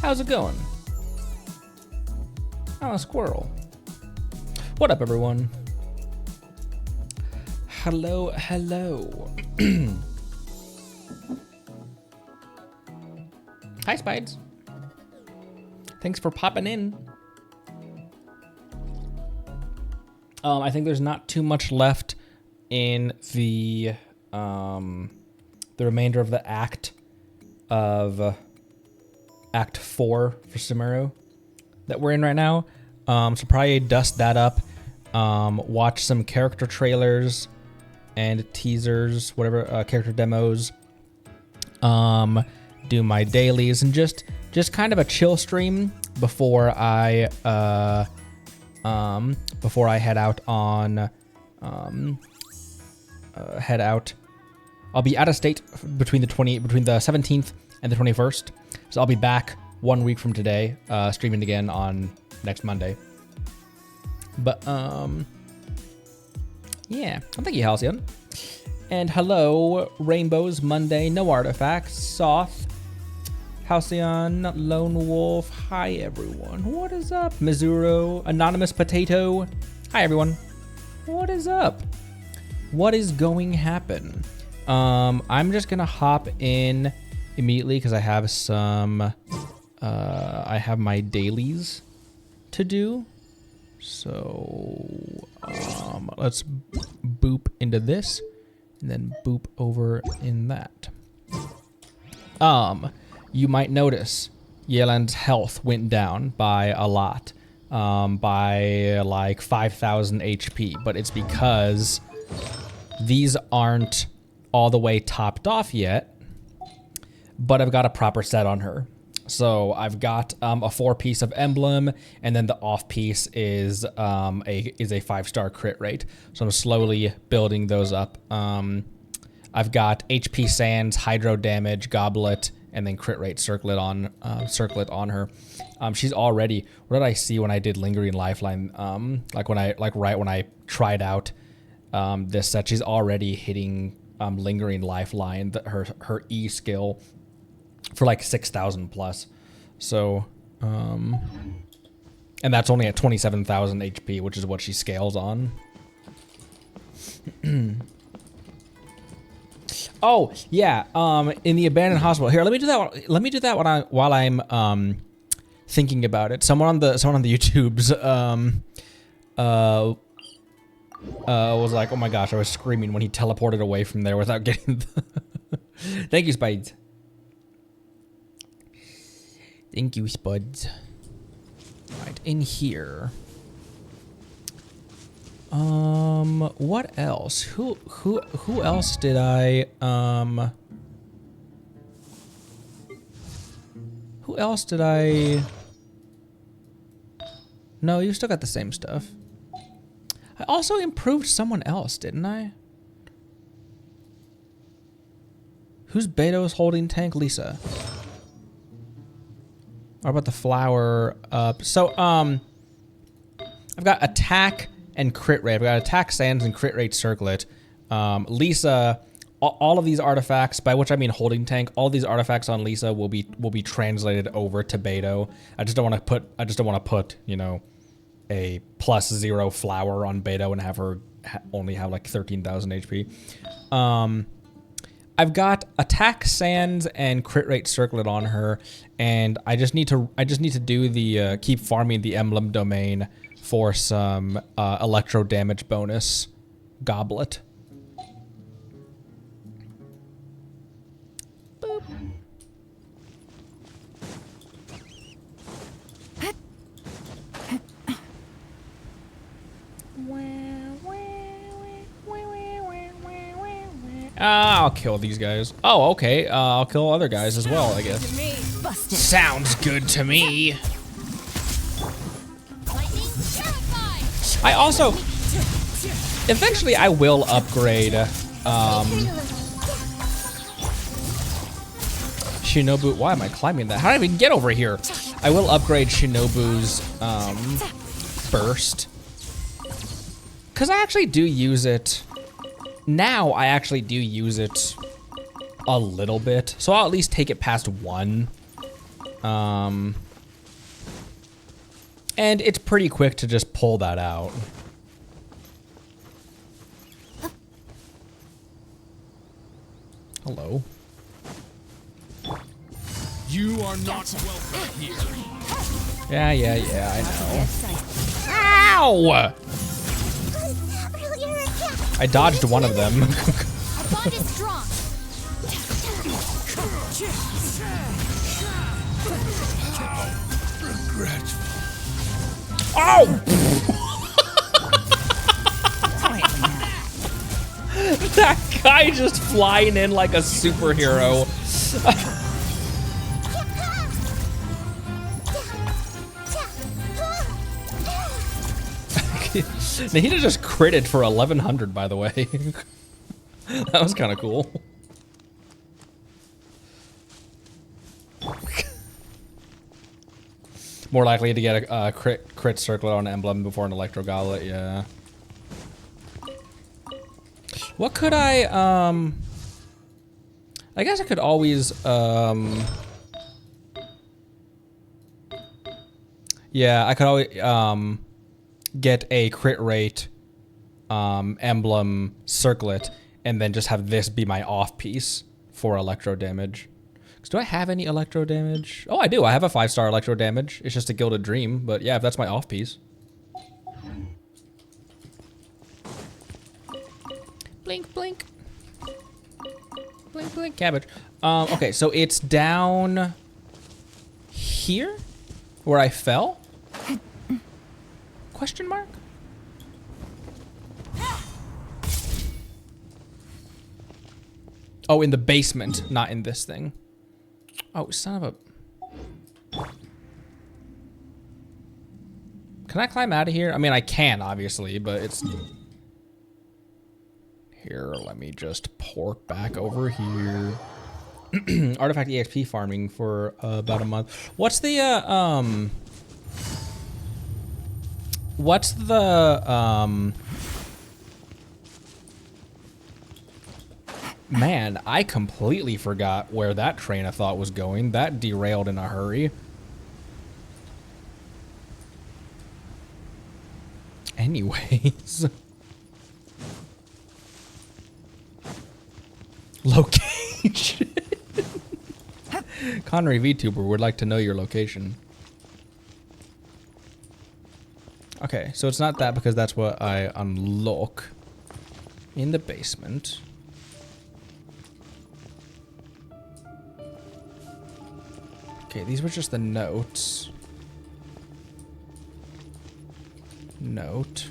How's it going? Oh, a squirrel. What up, everyone? Hello, hello. Hi, Spides. Thanks for popping in. I think there's not too much left in the remainder of the act of Act 4 for Sumeru that we're in right now. So probably dust that up, watch some character trailers and teasers, whatever, character demos, do my dailies, and just kind of a chill stream before I head out on I'll be out of state between the 17th and the 21st. So I'll be back 1 week from today, streaming again on next Monday. But yeah, thank you, Halcyon. And hello, Rainbows Monday, no artifacts, Soth, Halcyon, Lone Wolf. Hi everyone. What is up? Mizuro, Anonymous Potato. Hi everyone. What is up? What is going to happen? I'm just gonna hop in immediately because I have some I have my dailies to do. So let's boop into this and then boop over in that. You might notice Yelan's health went down by a lot, by like 5,000 HP, but it's because these aren't all the way topped off yet, but I've got a proper set on her. So I've got a 4-piece of emblem, and then the off piece is a 5-star crit rate. So I'm slowly building those up. I've got HP Sands, Hydro Damage, Goblet, and then crit rate circlet on her. She's already. What did I see when I did Lingering Lifeline? Right when I tried out this set, she's already hitting Lingering Lifeline, her E skill, for like 6,000 plus. So, and that's only at 27,000 HP, which is what she scales on. Oh yeah, in the abandoned hospital. Here, let me do that while I'm thinking about it. Someone on the YouTubes was like, oh my gosh, I was screaming when he teleported away from there without getting the Thank you, Spides. Thank you, Spuds. Right, in here. What else? Who else did I, who else did I... No, you still got the same stuff. I also improved someone else, didn't I? Who's Beto's holding tank? Lisa. Or about the flower up? So, I've got attack and crit rate. I've got attack sands and crit rate circlet. Lisa, all of these artifacts, by which I mean holding tank, all these artifacts on Lisa will be translated over to Beto. I just don't want to put, you know, a +0 flower on Beto and have her only have like 13,000 HP. I've got attack sands and crit rate circlet on her, and I just need to do the keep farming the emblem domain for some electro damage bonus goblet. Boop. I'll kill these guys. Oh, okay. I'll kill other guys as well, I guess. Sounds good to me. I also... Eventually, I will upgrade... Shinobu... Why am I climbing that? How did I even get over here? I will upgrade Shinobu's burst. Because I actually do use it... Now, I actually do use it a little bit. So I'll at least take it past 1. And it's pretty quick to just pull that out. Hello. You are not welcome here. Yeah, I know. Ow! I dodged one of them. Bond is strong. Oh! That guy just flying in like a superhero. Nahida just critted for 1100, by the way. That was kind of cool. More likely to get a crit circlet on an emblem before an electro goblet, yeah. What could I guess I could always, yeah, I could always, get a crit rate, emblem circlet, and then just have this be my off piece for electro damage. Because do I have any electro damage? Oh, I do. I have a 5-star electro damage. It's just a Gilded Dream, but yeah, if that's my off piece. Blink, blink. Blink, blink, cabbage. Okay, so it's down here where I fell? Question mark? Oh, in the basement, not in this thing. Oh, son of a... Can I climb out of here? I mean, I can, obviously, but it's... Here, let me just pork back over here. Artifact EXP farming for about a month. What's the, Man, I completely forgot where that train of thought was going. That derailed in a hurry. Anyways. Location. Connery VTuber would like to know your location. Okay, so it's not that because that's what I unlock in the basement. Okay, these were just the notes. Note.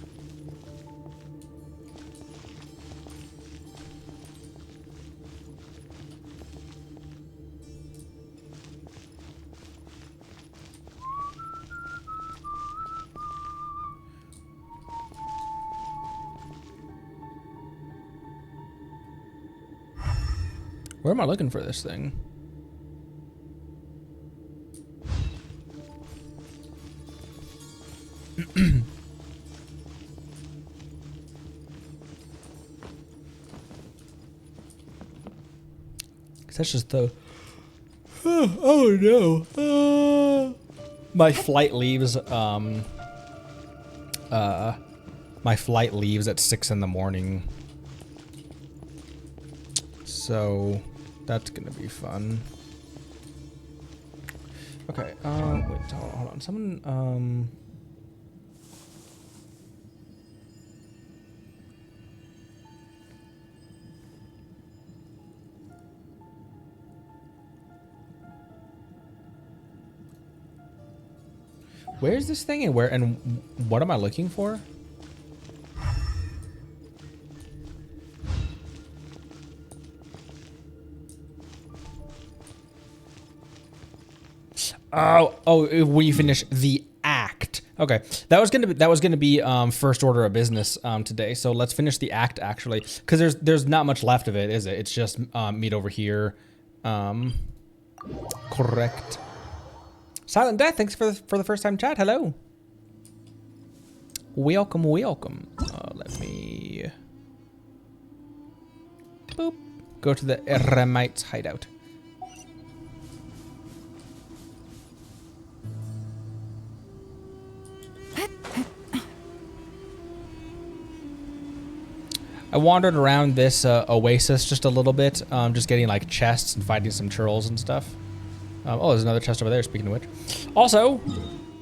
Where am I looking for this thing? That's just the... Oh no. My flight leaves, my flight leaves at 6 in the morning. So that's gonna be fun. Okay, wait, hold on. Someone, where's this thing and where and what am I looking for? Oh, when you finish the act. Okay, that was gonna be first order of business today. So let's finish the act actually, because there's not much left of it, is it? It's just meet over here. Correct. Silent Death, thanks for the first time chat. Hello. Welcome, welcome. Let me boop go to the Eremites hideout. I wandered around this oasis just a little bit, just getting like chests and fighting some churls and stuff. Oh, there's another chest over there, speaking of which. Also,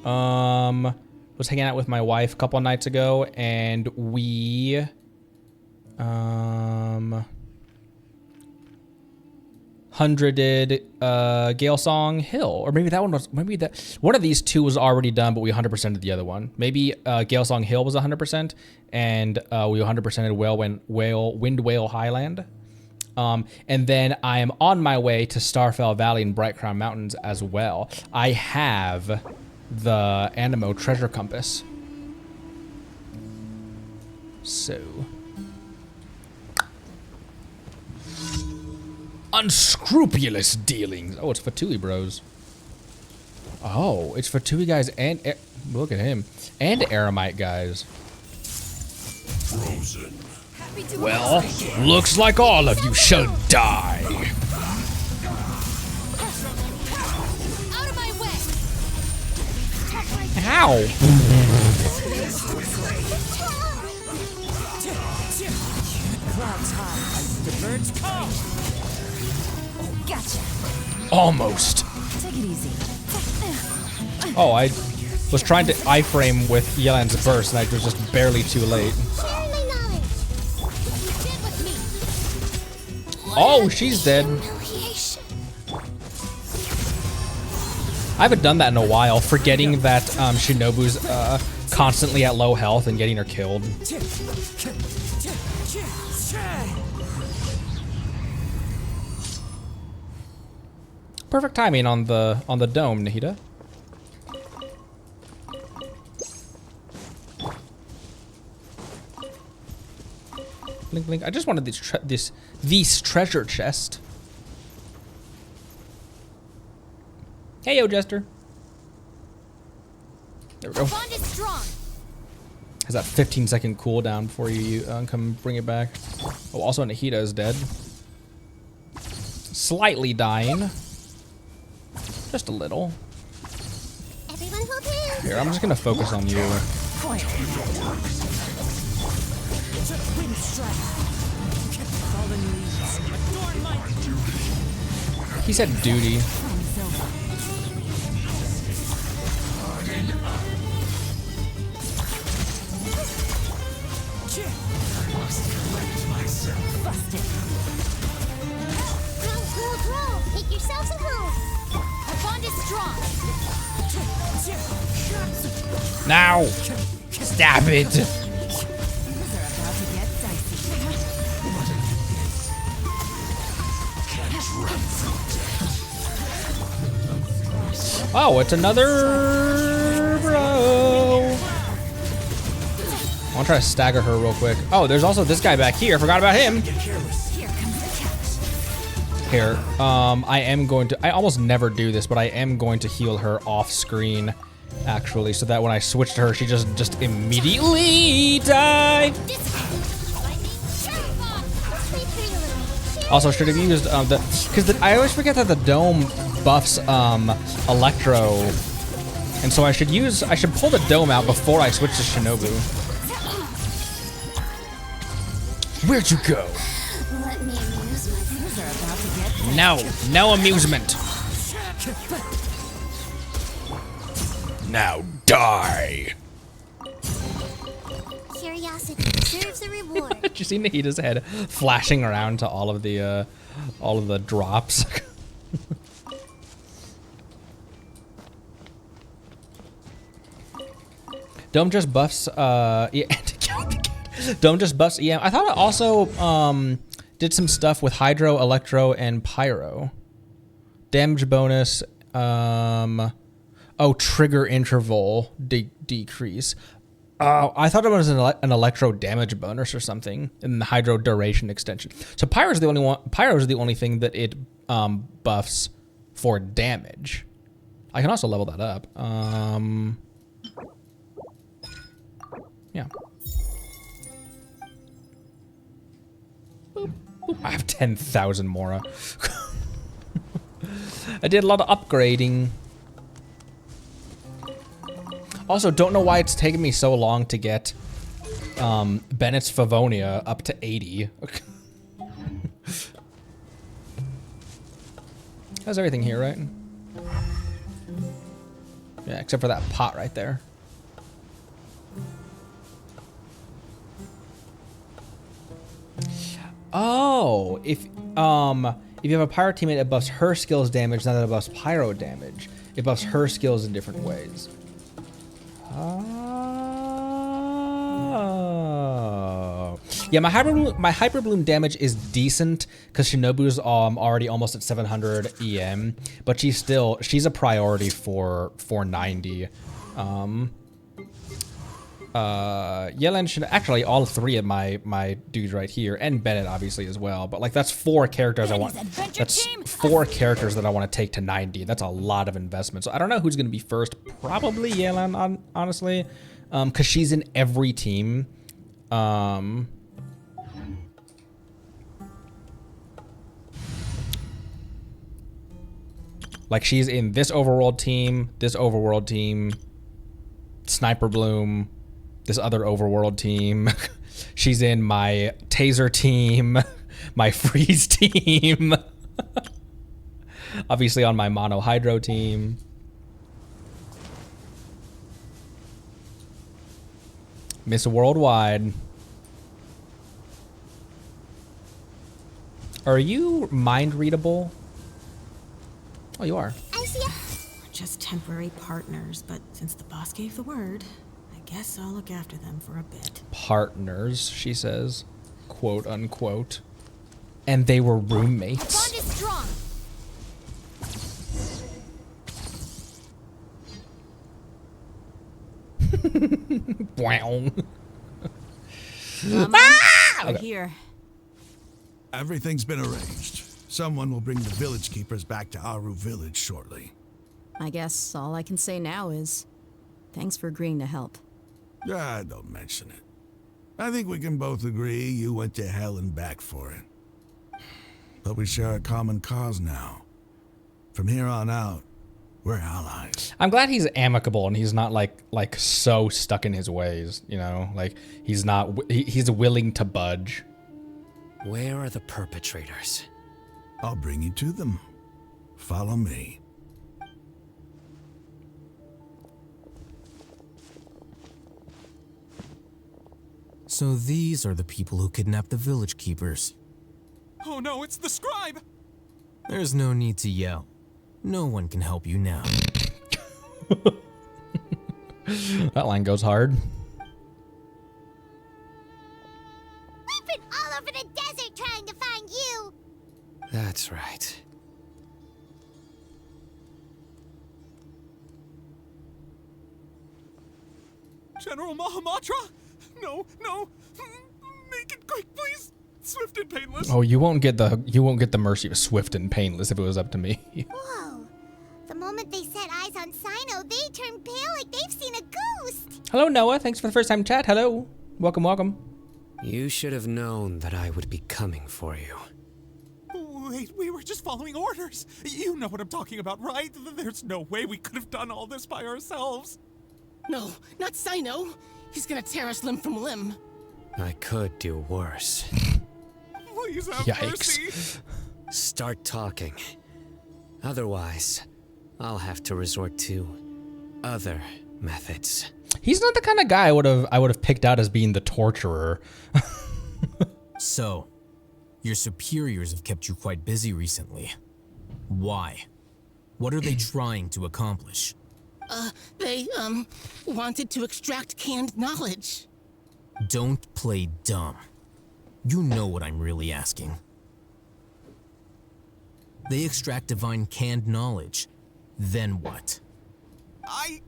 was hanging out with my wife a couple of nights ago, and we, hundreded Galesong Hill, or maybe that one was, maybe that one of these two was already done, but we 100%ed the other one. Maybe Galesong Hill was 100%, and we 100%ed Wind Whale Highland. And then I am on my way to Starfell Valley and Bright Crown Mountains as well. I have the Animo treasure compass. So. Unscrupulous dealings. Oh, it's Fatui Bros. Oh, it's Fatui guys and look at him. And Aramite guys. Frozen. Well, looks like all of you shall die. Out of my way. How? Clouds high. The birds come. Gotcha. Almost. Take it easy. Oh, I was trying to iframe with Yelan's burst, and I was just barely too late. Sharing my knowledge. Stand with me. Oh, she's dead. Humiliation. I haven't done that in a while, forgetting that Shinobu's constantly at low health and getting her killed. Perfect timing on the dome, Nahida. Blink, blink. I just wanted this treasure chest. Hey, yo, Jester. There we go. Bond is strong. Has that 15-second cooldown before you come bring it back. Oh, also Nahida is dead. Slightly dying. Just a little. Everyone hold hands. Here, I'm just gonna focus on you. Quiet. Wind strike. Fallen leaves. Adorn my He said duty. friends over. Busted. Roll. Make yourselves at home. Our bond is strong. Now! Stab it! Things are about to get dicey. Oh, it's another bro. I want to try to stagger her real quick. Oh, there's also this guy back here. Forgot about him. Here comes the catch. Here, I am going to. I almost never do this, but I am going to heal her off screen, actually, so that when I switch to her, she just immediately die. Also, should have used because I always forget that the dome buffs Electro, and so I should pull the dome out before I switch to Shinobu. Where'd you go? Let me amuse myself. Things are about to get dicey. No amusement. Now die. Curiosity deserves a reward. Did you see Nahida's head flashing around to all of the drops? Dome just buffs Dome just buffs EM. I thought it also did some stuff with Hydro, Electro, and Pyro. Damage bonus, trigger interval decrease. I thought it was an Electro damage bonus or something, and the Hydro duration extension. So Pyro's the only one. Pyro's the only thing that it buffs for damage. I can also level that up. Yeah. Boop, boop. I have 10,000 Mora. I did a lot of upgrading. Also, don't know why it's taken me so long to get Bennett's Favonia up to 80. How's everything here, right? Yeah, except for that pot right there. Oh, if you have a pyro teammate, it buffs her skills damage, not that it buffs pyro damage. It buffs her skills in different ways. Oh. Yeah, my hyper bloom damage is decent because Shinobu's already almost at 700 EM, but she's a priority for 90. Yellen should actually all three of my dudes right here, and Bennett obviously as well. But like that's 4 characters I want. That's 4 characters that I want to take to 90. That's a lot of investment. So I don't know who's gonna be first. Probably Yellen, honestly, because she's in every team. Like she's in this overworld team, Sniper Bloom, this other overworld team. She's in my taser team, my freeze team. Obviously on my mono hydro team. Miss Worldwide. Are you mind readable? Oh, you are. I see ya. We're just temporary partners, but since the boss gave the word, I guess I'll look after them for a bit. Partners, she says, quote unquote. And they were roommates. Bond is strong. Wow. We're here. Everything's been arranged. Someone will bring the village keepers back to Aru village shortly. I guess all I can say now is thanks for agreeing to help. Ah, don't mention it. I think we can both agree you went to hell and back for it. But we share a common cause now. From here on out, we're allies. I'm glad he's amicable and he's not like so stuck in his ways, you know? Like he's willing to budge. Where are the perpetrators? I'll bring you to them. Follow me. So these are the people who kidnapped the village keepers. Oh no, it's the scribe! There's no need to yell. No one can help you now. That line goes hard. We've been all over the desert trying to find you. That's right. General Mahamatra? No, no. Make it quick, please. Swift and painless. Oh, you won't get the mercy of swift and painless if it was up to me. Whoa. The moment they set eyes on Sino, they turn pale like they've seen a ghost. Hello, Noah. Thanks for the first time chat. Hello. Welcome, welcome. You should have known that I would be coming for you. Wait, we were just following orders. You know what I'm talking about, right? There's no way we could have done all this by ourselves. No, not Sino. He's gonna tear us limb from limb. I could do worse. Please have Yikes. mercy. Start talking. Otherwise, I'll have to resort to other methods. He's not the kind of guy I would have picked out as being the torturer. So, your superiors have kept you quite busy recently. Why? What are they trying to accomplish? They, wanted to extract canned knowledge. Don't play dumb. You know what I'm really asking. They extract divine canned knowledge. Then what? I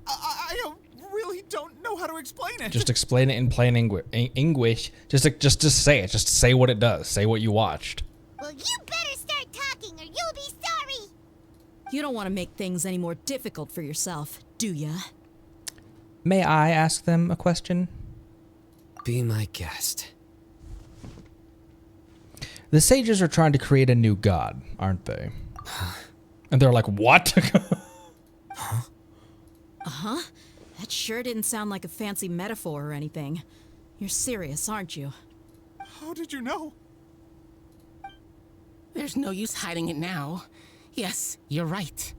really don't know how to explain it. Just explain it in plain English. Just say it. Just say what it does. Say what you watched. Well, you better start talking or you'll be sorry. You don't want to make things any more difficult for yourself, do ya? May I ask them a question? Be my guest. The sages are trying to create a new god, aren't they? And they're like, what? Uh-huh. That sure didn't sound like a fancy metaphor or anything. You're serious, aren't you? How did you know? There's no use hiding it now. Yes, you're right.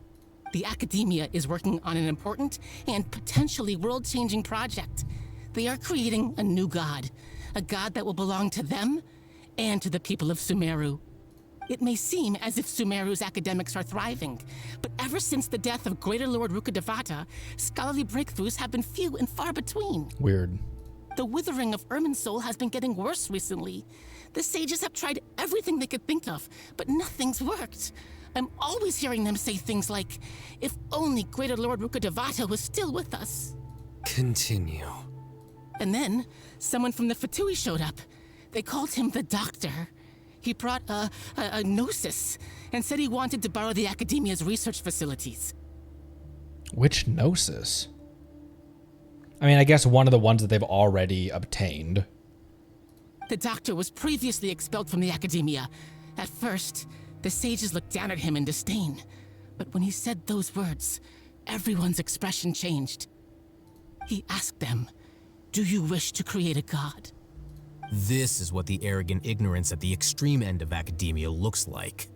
The Academia is working on an important and potentially world-changing project. They are creating a new god. A god that will belong to them and to the people of Sumeru. It may seem as if Sumeru's academics are thriving, but ever since the death of Greater Lord Rukkhadevata, scholarly breakthroughs have been few and far between. Weird. The withering of Irminsul has been getting worse recently. The sages have tried everything they could think of, but nothing's worked. I'm always hearing them say things like, if only Greater Lord Rukkhadevata was still with us. Continue. And then, someone from the Fatui showed up. They called him the Doctor. He brought a gnosis and said he wanted to borrow the Academia's research facilities. Which gnosis? I mean, I guess one of the ones that they've already obtained. The Doctor was previously expelled from the Academia. At first, the sages looked down at him in disdain. But when he said those words, everyone's expression changed. He asked them, "Do you wish to create a god?" This is what the arrogant ignorance at the extreme end of academia looks like.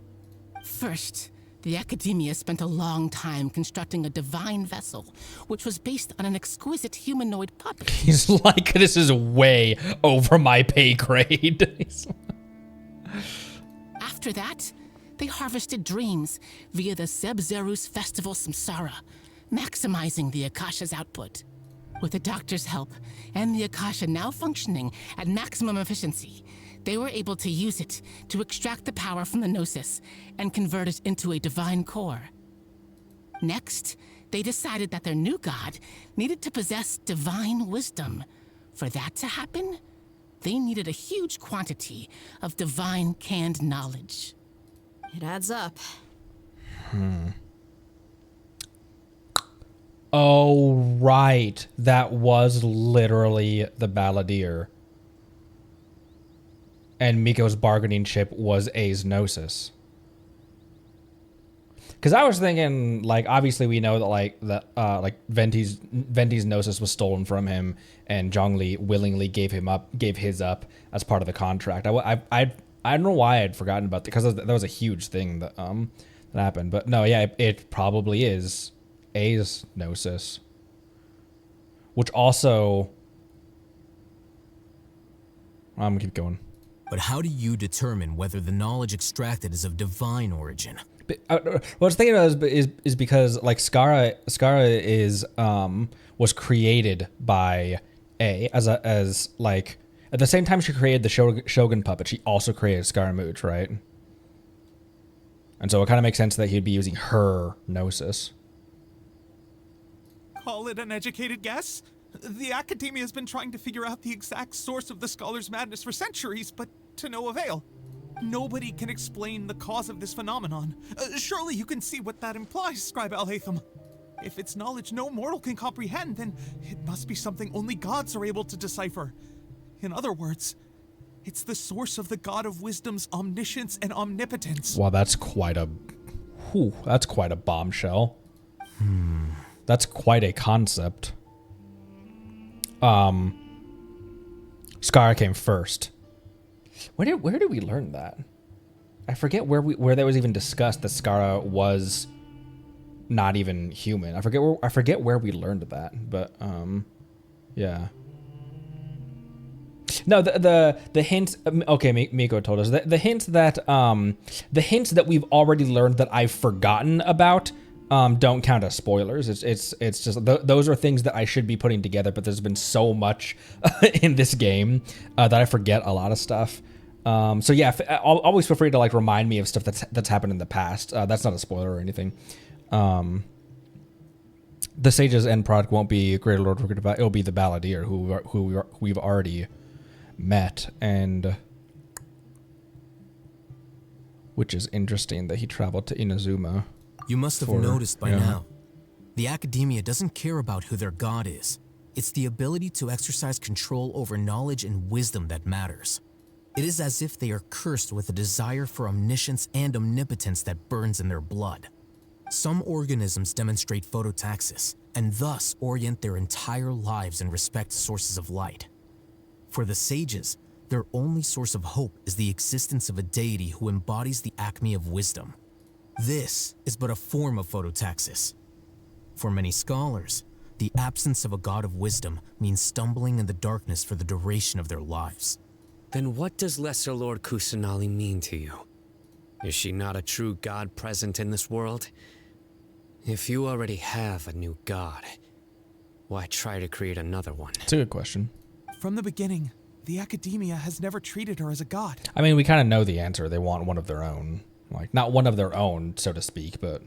First, the Academia spent a long time constructing a divine vessel, which was based on an exquisite humanoid puppet. He's like, this is way over my pay grade. After that, they harvested dreams via the Seb-Zerus Festival Samsara, maximizing the Akasha's output. With the Doctor's help, and the Akasha now functioning at maximum efficiency, they were able to use it to extract the power from the Gnosis and convert it into a divine core. Next, they decided that their new god needed to possess divine wisdom. For that to happen, they needed a huge quantity of divine canned knowledge. It adds up. Oh, right. That was literally the Balladeer. And Miko's bargaining chip was A's Gnosis. Because I was thinking, like, obviously we know that, Venti's Gnosis was stolen from him, and Zhongli willingly gave his up as part of the contract. I don't know why I'd forgotten about that, because that was a huge thing that happened. But no, yeah, it probably is A's Gnosis. Which also... I'm gonna keep going. But how do you determine whether the knowledge extracted is of divine origin? What I was thinking of is because like Skara is was created by A as like at the same time she created the Shogun puppet, she also created Scaramouche, right? And so it kind of makes sense that he'd be using her Gnosis. Call it an educated guess? The Academia has been trying to figure out the exact source of the Scholar's madness for centuries, but to no avail. Nobody can explain the cause of this phenomenon. Surely you can see what that implies, Scribe Al-Haytham. If it's knowledge no mortal can comprehend, then it must be something only gods are able to decipher. In other words, it's the source of the God of Wisdom's omniscience and omnipotence. Wow, that's quite a bombshell. That's quite a concept. Skara came first. Where did we learn that? I forget where that was even discussed that Skara was not even human. I forget where we learned that, but yeah. No, the hint. Okay, Miko told us the hint that we've already learned that I've forgotten about. Don't count as spoilers. It's just those are things that I should be putting together, but there's been so much in this game that I forget a lot of stuff. So yeah, always feel free to like remind me of stuff that's happened in the past. That's not a spoiler or anything. The Sage's end product won't be Greater Lord Rukkhadevata. It'll be the Balladeer who we've already met, and which is interesting that he traveled to Inazuma. You must have noticed by now. The Academia doesn't care about who their god is. It's the ability to exercise control over knowledge and wisdom that matters. It is as if they are cursed with a desire for omniscience and omnipotence that burns in their blood. Some organisms demonstrate phototaxis, and thus orient their entire lives in respect to sources of light. For the sages, their only source of hope is the existence of a deity who embodies the acme of wisdom. This is but a form of phototaxis. For many scholars, the absence of a god of wisdom means stumbling in the darkness for the duration of their lives. Then what does Lesser Lord Kusanali mean to you? Is she not a true god present in this world? If you already have a new god, why try to create another one? It's a good question. From the beginning, the Academia has never treated her as a god. I mean, we kind of know the answer. They want one of their own. Like, not one of their own, so to speak, but...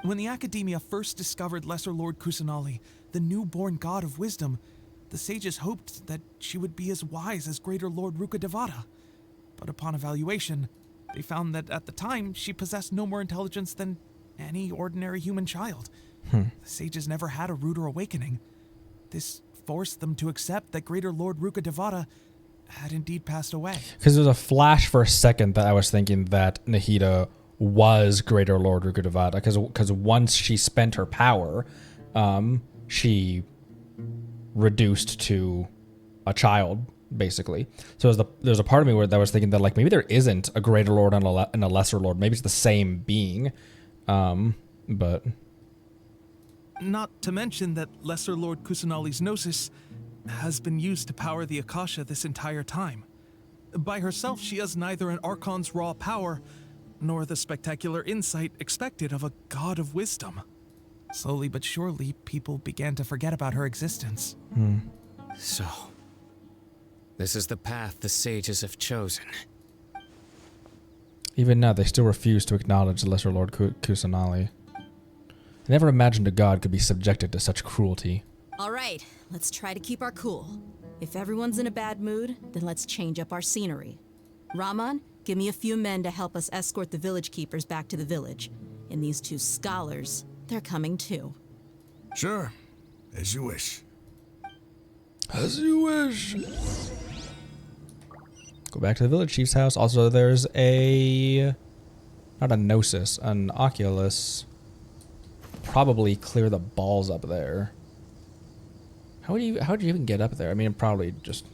When the Academia first discovered Lesser Lord Kusanali, the newborn god of wisdom, the sages hoped that she would be as wise as Greater Lord Rukkhadevata. But upon evaluation, they found that at the time, she possessed no more intelligence than any ordinary human child. The sages never had a ruder awakening. This forced them to accept that Greater Lord Rukkhadevata had indeed passed away. Because there's a flash for a second that I was thinking that Nahida was Greater Lord Rukkhadevata, because once she spent her power, she reduced to a child, basically. So there's a part of me that was thinking that, like, maybe there isn't a Greater Lord and a Lesser Lord. Maybe it's the same being, but... Not to mention that Lesser Lord Kusanali's Gnosis has been used to power the Akasha this entire time. By herself, she has neither an Archon's raw power, nor the spectacular insight expected of a god of wisdom. Slowly but surely, people began to forget about her existence. So, this is the path the sages have chosen. Even now, they still refuse to acknowledge the Lesser Lord Kusanali. I never imagined a god could be subjected to such cruelty. All right, let's try to keep our cool. If everyone's in a bad mood, then let's change up our scenery. Rahman, give me a few men to help us escort the village keepers back to the village. And these two scholars, they're coming too. Sure, as you wish. As you wish. Go back to the village chief's house. Also, there's not a Gnosis, an Oculus. Probably clear the balls up there. How would you even get up there? I mean, probably just...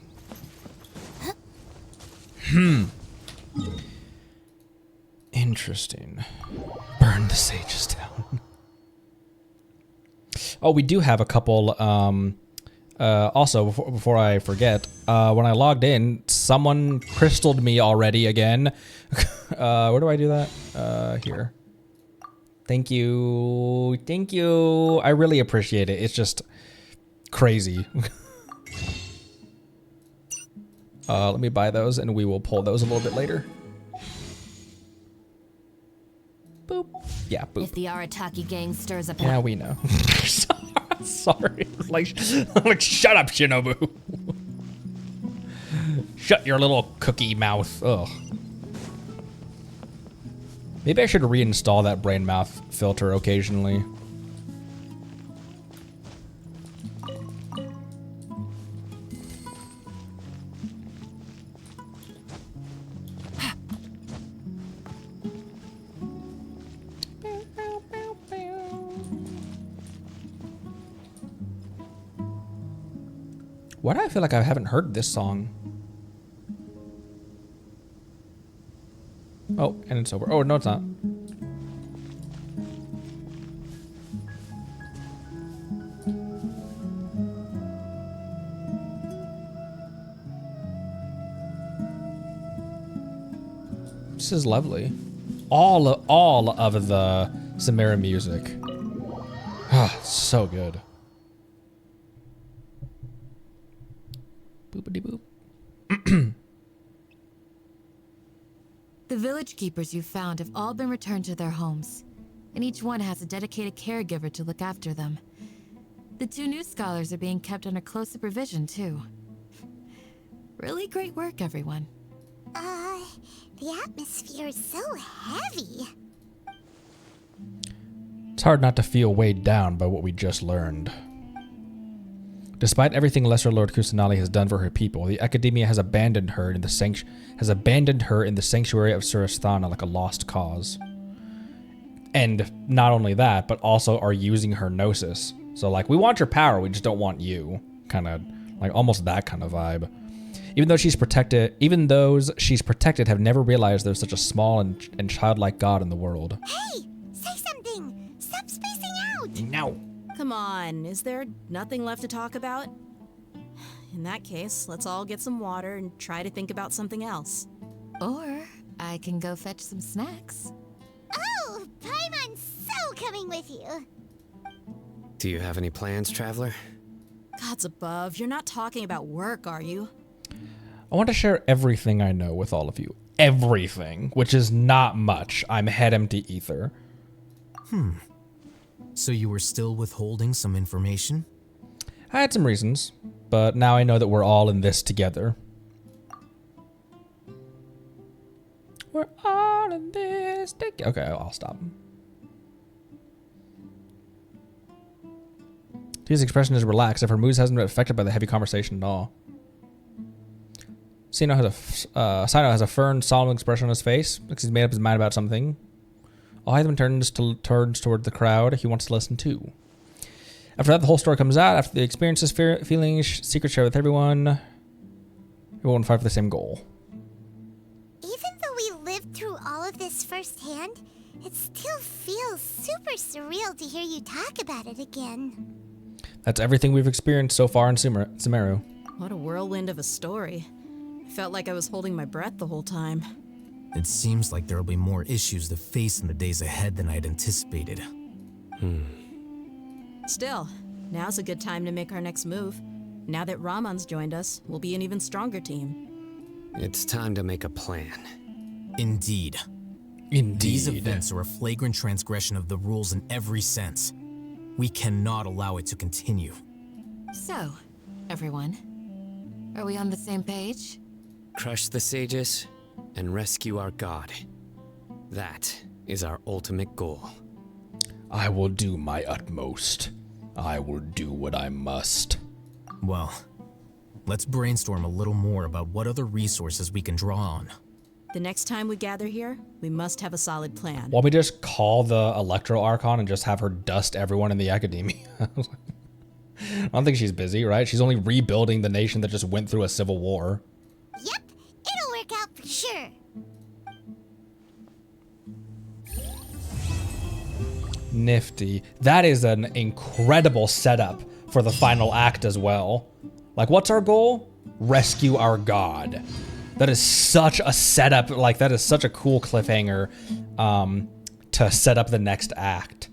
Interesting. Burn the sages down. Oh, we do have a couple... also, before I forget, when I logged in, someone crystalled me already again. Where do I do that? Here. Thank you. Thank you. I really appreciate it. It's just crazy. Let me buy those and we will pull those a little bit later. Boop. Yeah, boop. If the Arataki gang stirs up... Yeah, we know. Sorry. Like, shut up, Shinobu. Shut your little cookie mouth. Ugh. Maybe I should reinstall that brain mouth filter occasionally. Why do I feel like I haven't heard this song? Oh, and it's over. Oh, no, it's not. This is lovely. All of the Sumeru music. Ah, so good. Boopity boop. The village keepers you found have all been returned to their homes, and each one has a dedicated caregiver to look after them. The two new scholars are being kept under close supervision, too. Really great work, everyone. The atmosphere is so heavy. It's hard not to feel weighed down by what we just learned. Despite everything Lesser Lord Kusanali has done for her people, the Academia has abandoned her in the sanctuary of Surasthana like a lost cause. And not only that, but also are using her gnosis. So, like, we want your power, we just don't want you. Kind of, like, almost that kind of vibe. Even those she's protected have never realized there's such a small and childlike God in the world. Hey, say something. Stop spacing out. No. Come on, is there nothing left to talk about? In that case, let's all get some water and try to think about something else. Or I can go fetch some snacks. Oh, Paimon's so coming with you. Do you have any plans, Traveler? Gods above, you're not talking about work, are you? I want to share everything I know with all of you. Everything, which is not much. I'm head empty ether. So you were still withholding some information? I had some reasons, but now I know that we're all in this together. We're all in this together. Okay, I'll stop. His expression is relaxed, if her mood hasn't been affected by the heavy conversation at all. Sino has a firm, solemn expression on his face, looks he's made up his mind about something. Heisman turns toward the crowd. He wants to listen too. After that, the whole story comes out. After the experiences, feelings, secrets shared with everyone. Everyone fight for the same goal. Even though we lived through all of this firsthand, it still feels super surreal to hear you talk about it again. That's everything we've experienced so far in Sumeru. What a whirlwind of a story. I felt like I was holding my breath the whole time. It seems like there'll be more issues to face in the days ahead than I'd anticipated. Still, now's a good time to make our next move. Now that Ramon's joined us, we'll be an even stronger team. It's time to make a plan. Indeed. These events are a flagrant transgression of the rules in every sense. We cannot allow it to continue. So, everyone, are we on the same page? Crush the sages and rescue our god. That is our ultimate goal. I will do my utmost. I will do what I must. Well, let's brainstorm a little more about what other resources we can draw on. The next time we gather here, we must have a solid plan. Why don't we just call the Electro Archon and just have her dust everyone in the academia? I don't think she's busy, right? She's only rebuilding the nation that just went through a civil war. Yep, it'll work out for sure. Nifty. That is an incredible setup for the final act as well. Like, what's our goal? Rescue our god. That is such a setup. Like, that is such a cool cliffhanger to set up the next act.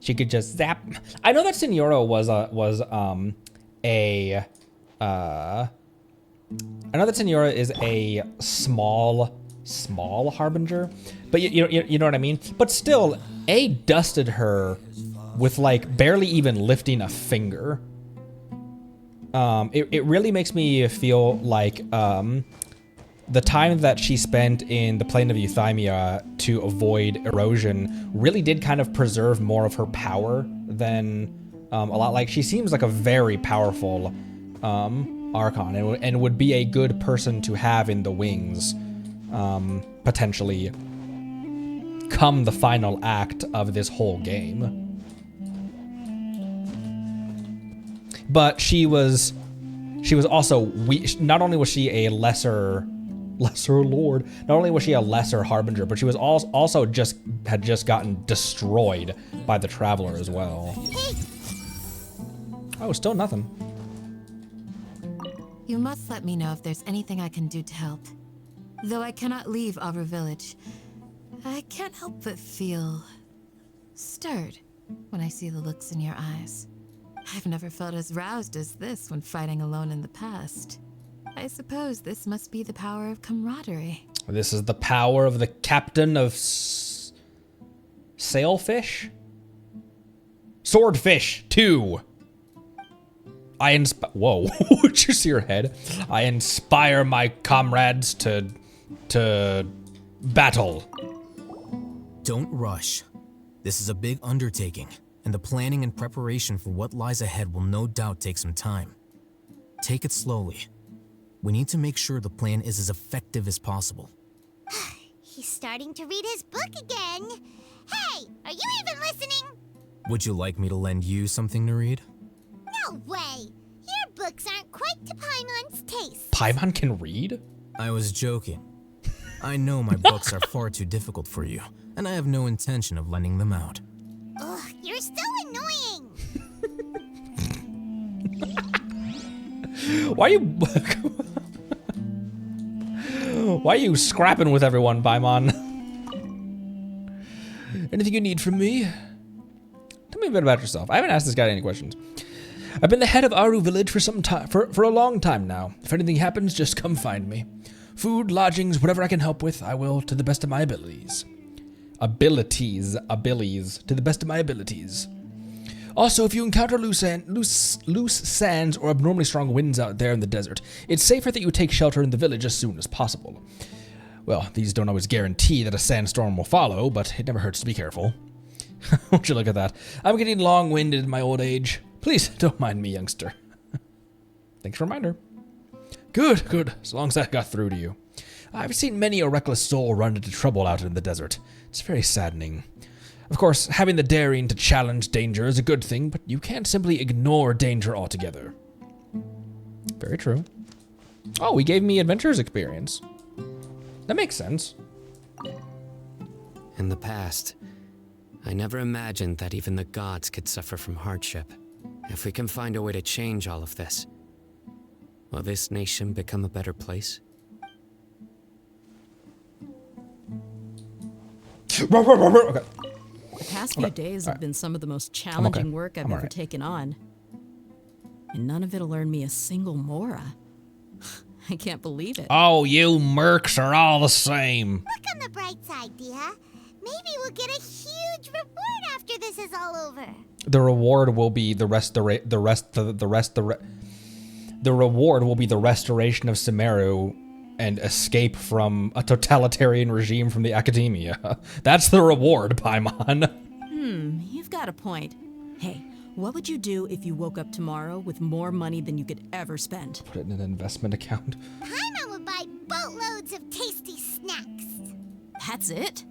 She could just zap. I know that Senora I know that Senora is a small harbinger, but you know what I mean? But still, dusted her with like barely even lifting a finger. It really makes me feel like the time that she spent in the plane of Euthymia to avoid erosion really did kind of preserve more of her power than a lot. Like, she seems like a very powerful Archon and would be a good person to have in the wings, potentially come the final act of this whole game. But she was also weak. Not only was she a lesser lord, not only was she a lesser harbinger, but she was also had just gotten destroyed by the Traveler as well. Oh, still nothing. You must let me know if there's anything I can do to help. Though I cannot leave Aru Village, I can't help but feel stirred when I see the looks in your eyes. I've never felt as roused as this when fighting alone in the past. I suppose this must be the power of camaraderie. This is the power of the captain of sailfish? Swordfish 2. Whoa, did you see her head? I inspire my comrades to battle. Don't rush. This is a big undertaking, and the planning and preparation for what lies ahead will no doubt take some time. Take it slowly. We need to make sure the plan is as effective as possible. He's starting to read his book again. Hey, are you even listening? Would you like me to lend you something to read? No way. You're books aren't quite to Paimon's taste. Paimon can read? I was joking. I know my books are far too difficult for you, and I have no intention of lending them out. Ugh, you're so annoying. Why are you... Why are you scrapping with everyone, Paimon? Anything you need from me? Tell me a bit about yourself. I haven't asked this guy any questions. I've been the head of Aru village for some time, for a long time now. If anything happens, just come find me. Food, lodgings, whatever I can help with, I will to the best of my abilities. Abilities, to the best of my abilities. Also, if you encounter loose sands or abnormally strong winds out there in the desert, it's safer that you take shelter in the village as soon as possible. Well, these don't always guarantee that a sandstorm will follow, but it never hurts to be careful. Won't you look at that? I'm getting long-winded in my old age. Please, don't mind me, youngster. Thanks for the reminder. Good. As long as I got through to you. I've seen many a reckless soul run into trouble out in the desert. It's very saddening. Of course, having the daring to challenge danger is a good thing, but you can't simply ignore danger altogether. Very true. Oh, he gave me adventures experience. That makes sense. In the past, I never imagined that even the gods could suffer from hardship. If we can find a way to change all of this, will this nation become a better place? Okay. The past few days have been some of the most challenging work I've ever taken on. And none of it'll earn me a single mora. I can't believe it. Oh, you mercs are all the same. Look on the bright side, Dia. Maybe we'll get a huge reward after this is all over. The reward will be the reward will be the restoration of Sumeru and escape from a totalitarian regime from the academia. That's the reward, Paimon. You've got a point. Hey, what would you do if you woke up tomorrow with more money than you could ever spend? Put it in an investment account. Paimon would buy boatloads of tasty snacks. That's it?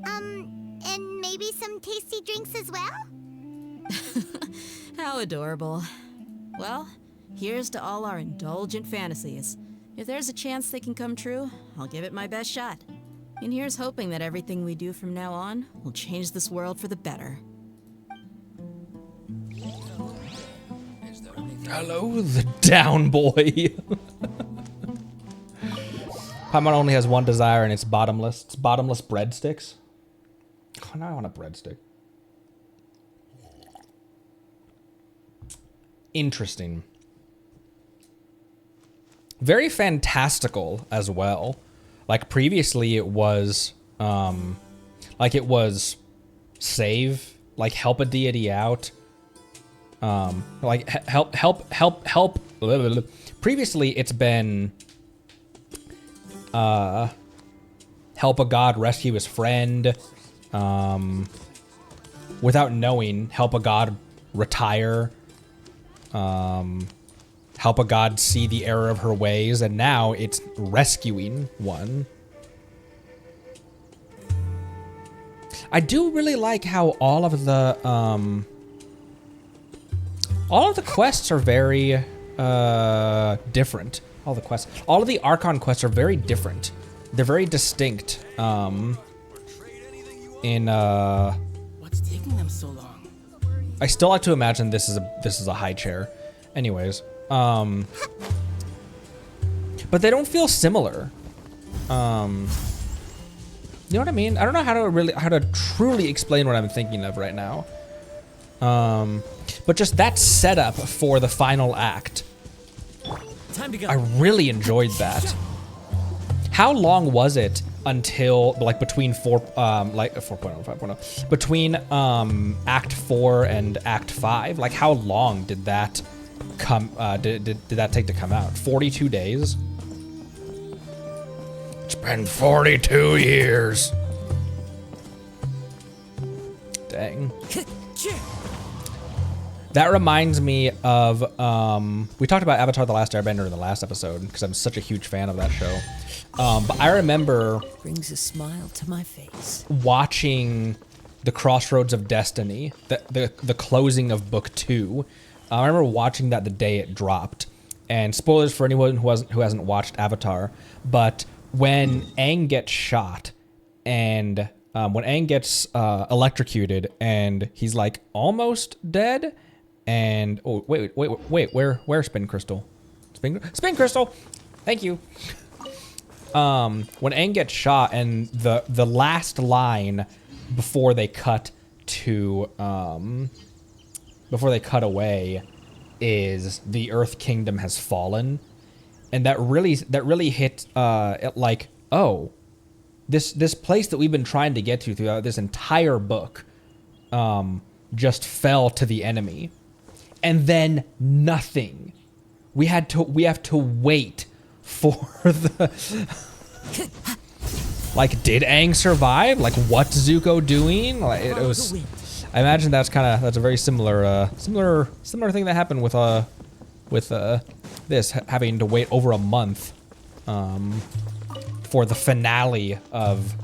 And maybe some tasty drinks as well? How adorable. Well, here's to all our indulgent fantasies. If there's a chance they can come true, I'll give it my best shot. And here's hoping that everything we do from now on will change this world for the better. Hello, the down boy. Paimon only has one desire, and it's bottomless. It's bottomless breadsticks. Oh, now I want a breadstick. Interesting. Very fantastical as well. Like previously it was save, like help a deity out. Like help. Previously it's been help a god rescue his friend. Without knowing, help a god retire. Help a god see the error of her ways, and now it's rescuing one. I do really like how all of the quests are very different. All of the Archon quests are very different. They're very distinct. What's taking them so long? I still like to imagine this is a high chair. Anyways, but they don't feel similar. You know what I mean? I don't know how to truly explain what I'm thinking of right now. But just that setup for the final act. Time to go. I really enjoyed that. How long was it until like between 4.0 5.0 between Act 4 and Act 5? Like how long did that come did that take to come out? 42 days? It's been 42 years. Dang. That reminds me of we talked about Avatar: The Last Airbender in the last episode because I'm such a huge fan of that show. But I remember brings a smile to my face. Watching the Crossroads of Destiny, the closing of Book 2, I remember watching that the day it dropped. And spoilers for anyone who hasn't watched Avatar, but when Aang gets shot, and when Aang gets electrocuted, and he's like almost dead, and oh wait, where Spin Crystal? Spin Crystal, thank you. When Aang gets shot, and the last line before they cut to before they cut away is the Earth Kingdom has fallen, and that really hit like, oh, this place that we've been trying to get to throughout this entire book just fell to the enemy, and then nothing. We have to wait for the like, did Aang survive? Like, what's Zuko doing? Like, it was. I imagine that's a very similar thing that happened with this, having to wait over a month for the finale of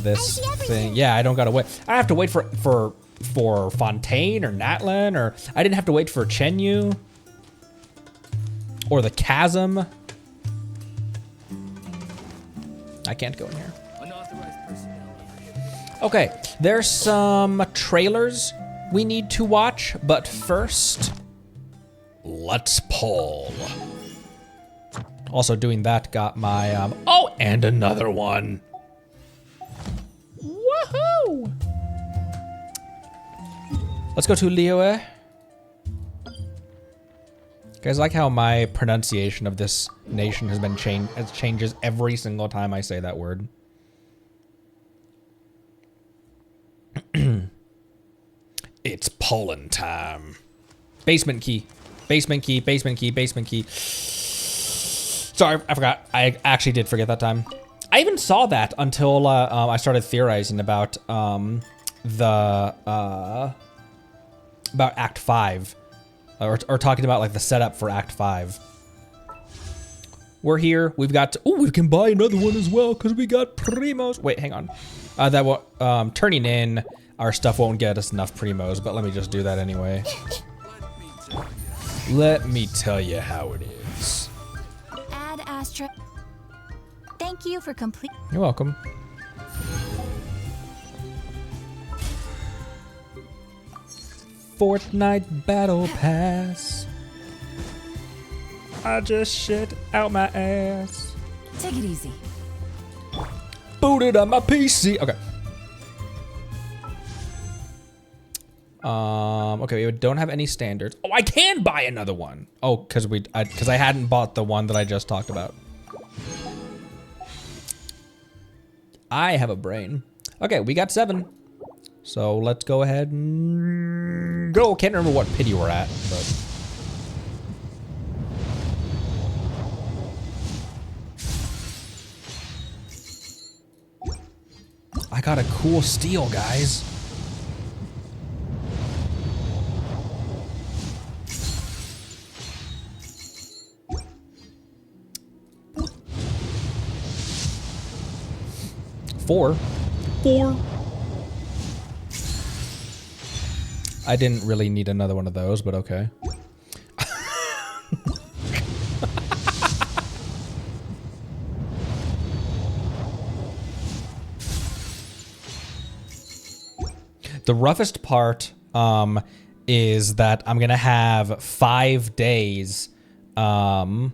this thing. Yeah, I don't gotta wait. I have to wait for Fontaine or Natlan, or I didn't have to wait for Chenyu or the Chasm. I can't go in here. Okay, there's some trailers we need to watch, but first, let's pull. Also doing that got my, oh, and another one. Woohoo! Let's go to Liyue. Guys, like how my pronunciation of this nation has been changed, it changes every single time I say that word. It's pollen time. Basement key. Basement key, basement key, basement key. Sorry, I forgot. I actually did forget that time. I even saw that until I started theorizing about about Act 5. Or talking about like the setup for Act 5. We're here. We've got, oh, we can buy another one as well because we got primos. Wait, hang on. That will, turning in our stuff won't get us enough primos, but let me just do that anyway. Let me tell you how it is. Add Astra. Thank you for complete. You're welcome. Fortnite Battle Pass. I just shit out my ass. Take it easy. Booted on my PC. Okay. Okay, we don't have any standards. Oh, I can buy another one. Oh, because I hadn't bought the one that I just talked about. I have a brain. Okay, we got 7. So let's go ahead and go. Can't remember what pity we're at, but. I got a cool steal, guys. Four. I didn't really need another one of those, but okay. The roughest part is that I'm gonna have 5 days of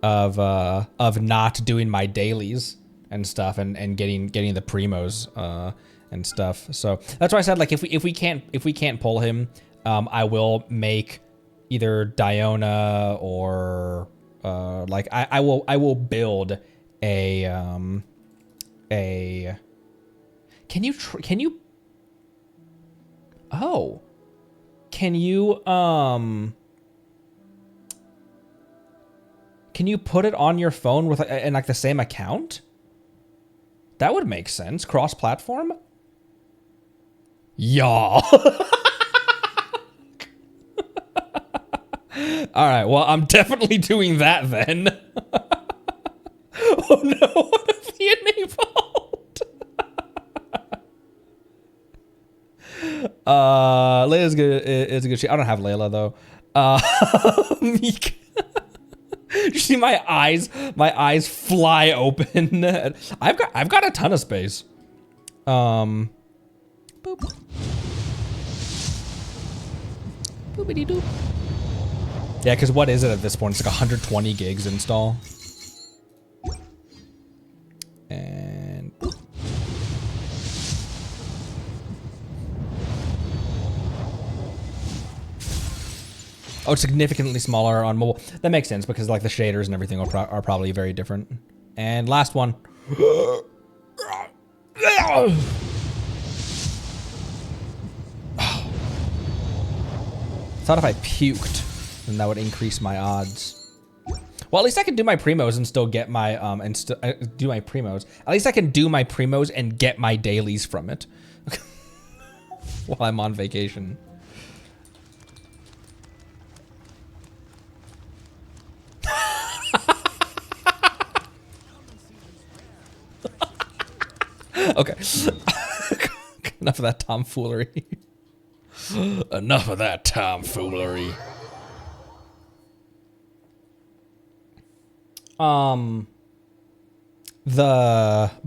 not doing my dailies and stuff, and getting the primos and stuff. So that's why I said, like, if we can't pull him, I will make either Diona or like I will build a can you oh, can you put it on your phone with in like the same account? That would make sense. Cross-platform? Y'all. All right, well, I'm definitely doing that then. Oh no, what if he enabled? Leila's good. It's a good shit. I don't have Layla though. Mika. You see my eyes fly open. I've got a ton of space. Boop. Boopity doop. Yeah, because what is it at this point? It's like 120 gigs install. And oh, it's significantly smaller on mobile. That makes sense because like the shaders and everything are probably very different. And last one. Thought if I puked, then that would increase my odds. Well, at least I can do my primos and still get my do my primos. At least I can do my primos and get my dailies from it while I'm on vacation. Okay. Enough of that tomfoolery. Enough of that tomfoolery. The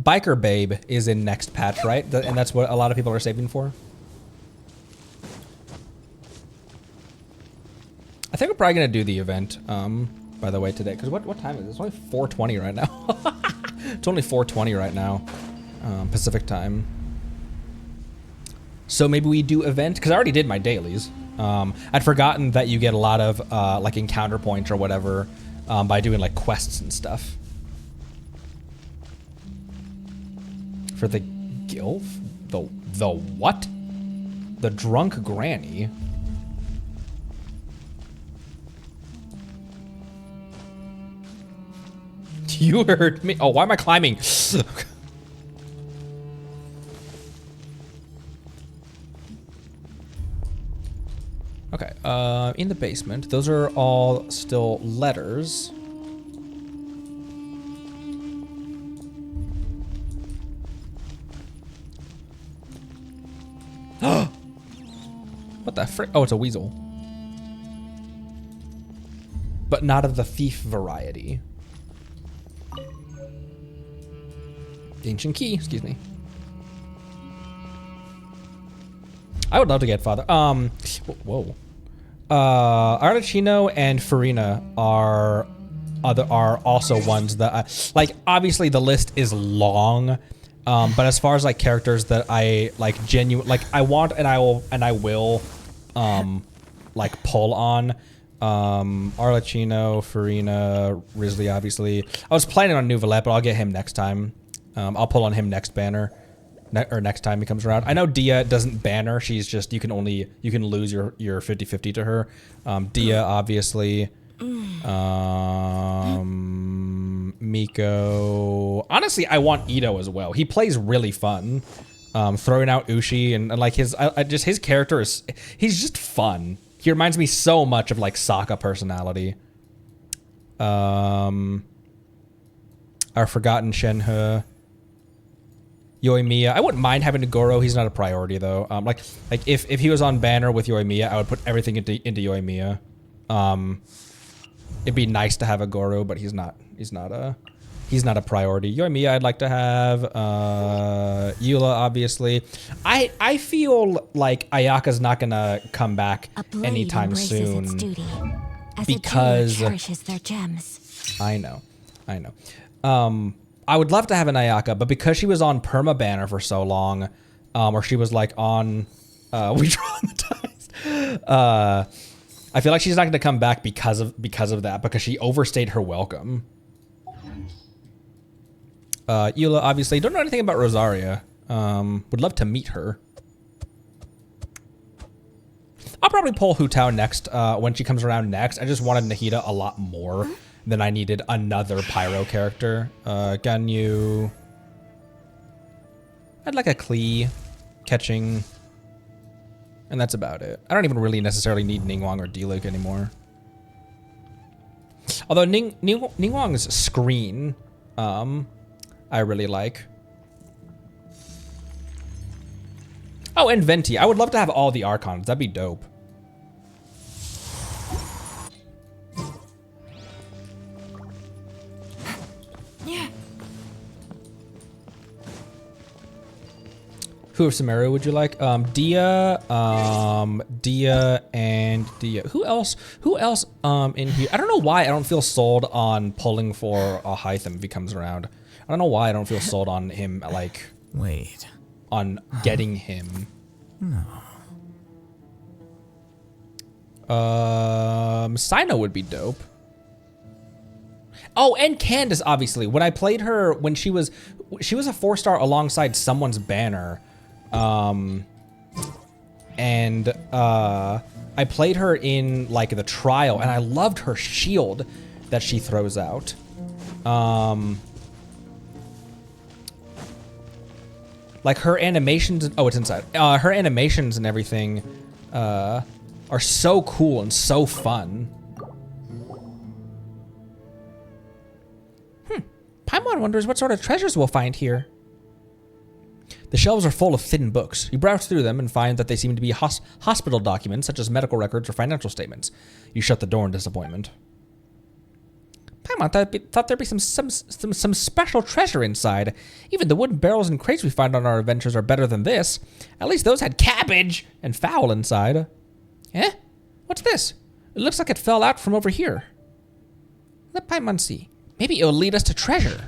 biker babe is in next patch, right? And that's what a lot of people are saving for. I think we're probably gonna do the event, by the way, today. Because what time is it? It's only 4:20 right now. It's only 4:20 right now, Pacific time. So maybe we do event, because I already did my dailies. I'd forgotten that you get a lot of like encounter points or whatever by doing like quests and stuff. For the gilf? The what? The drunk granny? You heard me. Oh, why am I climbing? Okay, in the basement. Those are all still letters. What the frick? Oh, it's a weasel. But not of the thief variety. Ancient key, excuse me. I would love to get father. Whoa. Arlecchino and Farina are also ones that like. Obviously, the list is long, but as far as like characters that I like, I want and I will, like pull on. Arlecchino, Farina, Risley. Obviously, I was planning on Nouvelette, but I'll get him next time. I'll pull on him next banner. Or next time he comes around. I know Dia doesn't banner. She's just, you can lose your 50-50 to her. Dia, obviously. Miko. Honestly, I want Ito as well. He plays really fun. Throwing out Ushi and like his character is, he's just fun. He reminds me so much of like Sokka personality. Our forgotten Shenhe. Yoimiya. I wouldn't mind having a Goro. He's not a priority though. Like if he was on banner with Yoimiya, I would put everything into Yoimiya. It'd be nice to have a Goro, but he's not a priority. Yoimiya I'd like to have. Eula obviously. I feel like Ayaka's not gonna come back anytime soon. Its duty, as because a jeweler cherishes their gems. I know. I would love to have an Ayaka, but because she was on perma banner for so long, or she was like on, we traumatized. I feel like she's not going to come back because of that, because she overstayed her welcome. Eula, obviously, don't know anything about Rosaria. Would love to meet her. I'll probably pull Hu Tao next when she comes around next. I just wanted Nahida a lot more. Then I needed another pyro character. Ganyu. I'd like a Klee catching. And that's about it. I don't even really necessarily need Ningguang or D-Luke anymore. Although Ningguang's screen, I really like. Oh, and Venti. I would love to have all the Archons. That'd be dope. Who of Sumeru would you like? Dia, Dia, and Dia. Who else? Who else? In here, I don't know why I don't feel sold on pulling for a Hytham if he comes around. I don't know why I don't feel sold on him. Like, wait, on getting him. No. Sino would be dope. Oh, and Candace, obviously. When I played her, when she was a 4-star alongside someone's banner. I played her in like the trial, and I loved her shield that she throws out. Like her animations. Oh, it's inside. Her animations and everything are so cool and so fun. Paimon wonders what sort of treasures we'll find here. The shelves are full of thin books. You browse through them and find that they seem to be hospital documents, such as medical records or financial statements. You shut the door in disappointment. Paimon thought there'd be some special treasure inside. Even the wooden barrels and crates we find on our adventures are better than this. At least those had cabbage and fowl inside. Eh? What's this? It looks like it fell out from over here. Let Paimon see. Maybe it'll lead us to treasure.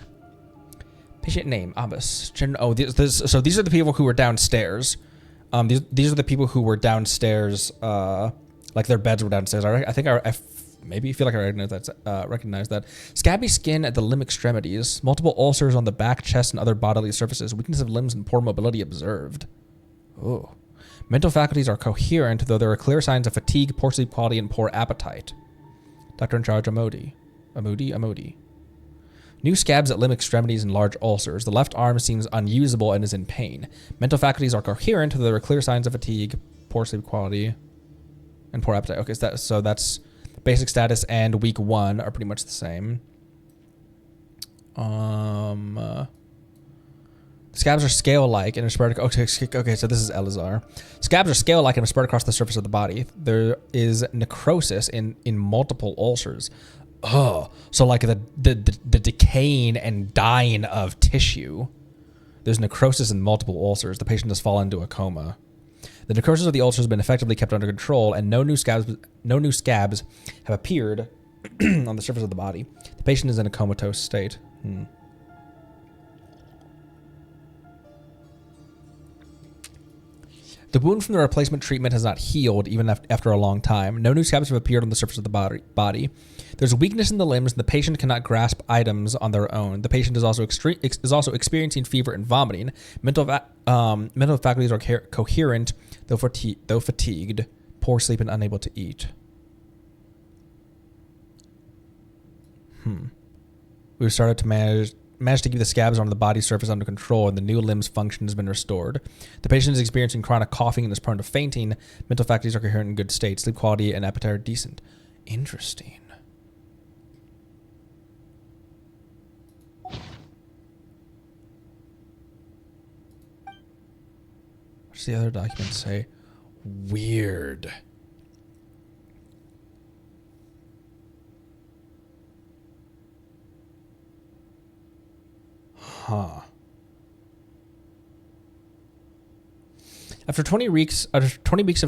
Patient name, Abbas. So these are the people who were downstairs. These are the people who were downstairs, like their beds were downstairs. I think I maybe feel like I recognize that. Scabby skin at the limb extremities, multiple ulcers on the back, chest, and other bodily surfaces, weakness of limbs and poor mobility observed. Oh. Mental faculties are coherent, though there are clear signs of fatigue, poor sleep quality, and poor appetite. Doctor in charge, Amodi. New scabs at limb extremities and large ulcers. The left arm seems unusable and is in pain. Mental faculties are coherent, though there are clear signs of fatigue, poor sleep quality, and poor appetite. Okay, so that's basic status and week 1 are pretty much the same. Scabs are scale-like and are spread. Okay, so this is Elazar. Scabs are scale-like and are spread across the surface of the body. There is necrosis in multiple ulcers. Oh, so like the decaying and dying of tissue. There's necrosis in multiple ulcers. The patient has fallen into a coma. The necrosis of the ulcers has been effectively kept under control, and no new scabs have appeared on the surface of the body. The patient is in a comatose state. The wound from the replacement treatment has not healed even after a long time. No new scabs have appeared on the surface of the body. There's a weakness in the limbs, and the patient cannot grasp items on their own. The patient is also experiencing fever and vomiting. Mental faculties are coherent, though fatigued, poor sleep, and unable to eat. We've started to manage to keep the scabs on the body surface under control, and the new limb's function has been restored. The patient is experiencing chronic coughing and is prone to fainting. Mental faculties are coherent in good state. Sleep quality and appetite are decent. Interesting. What's the other document say? Weird. Huh. After 20 weeks of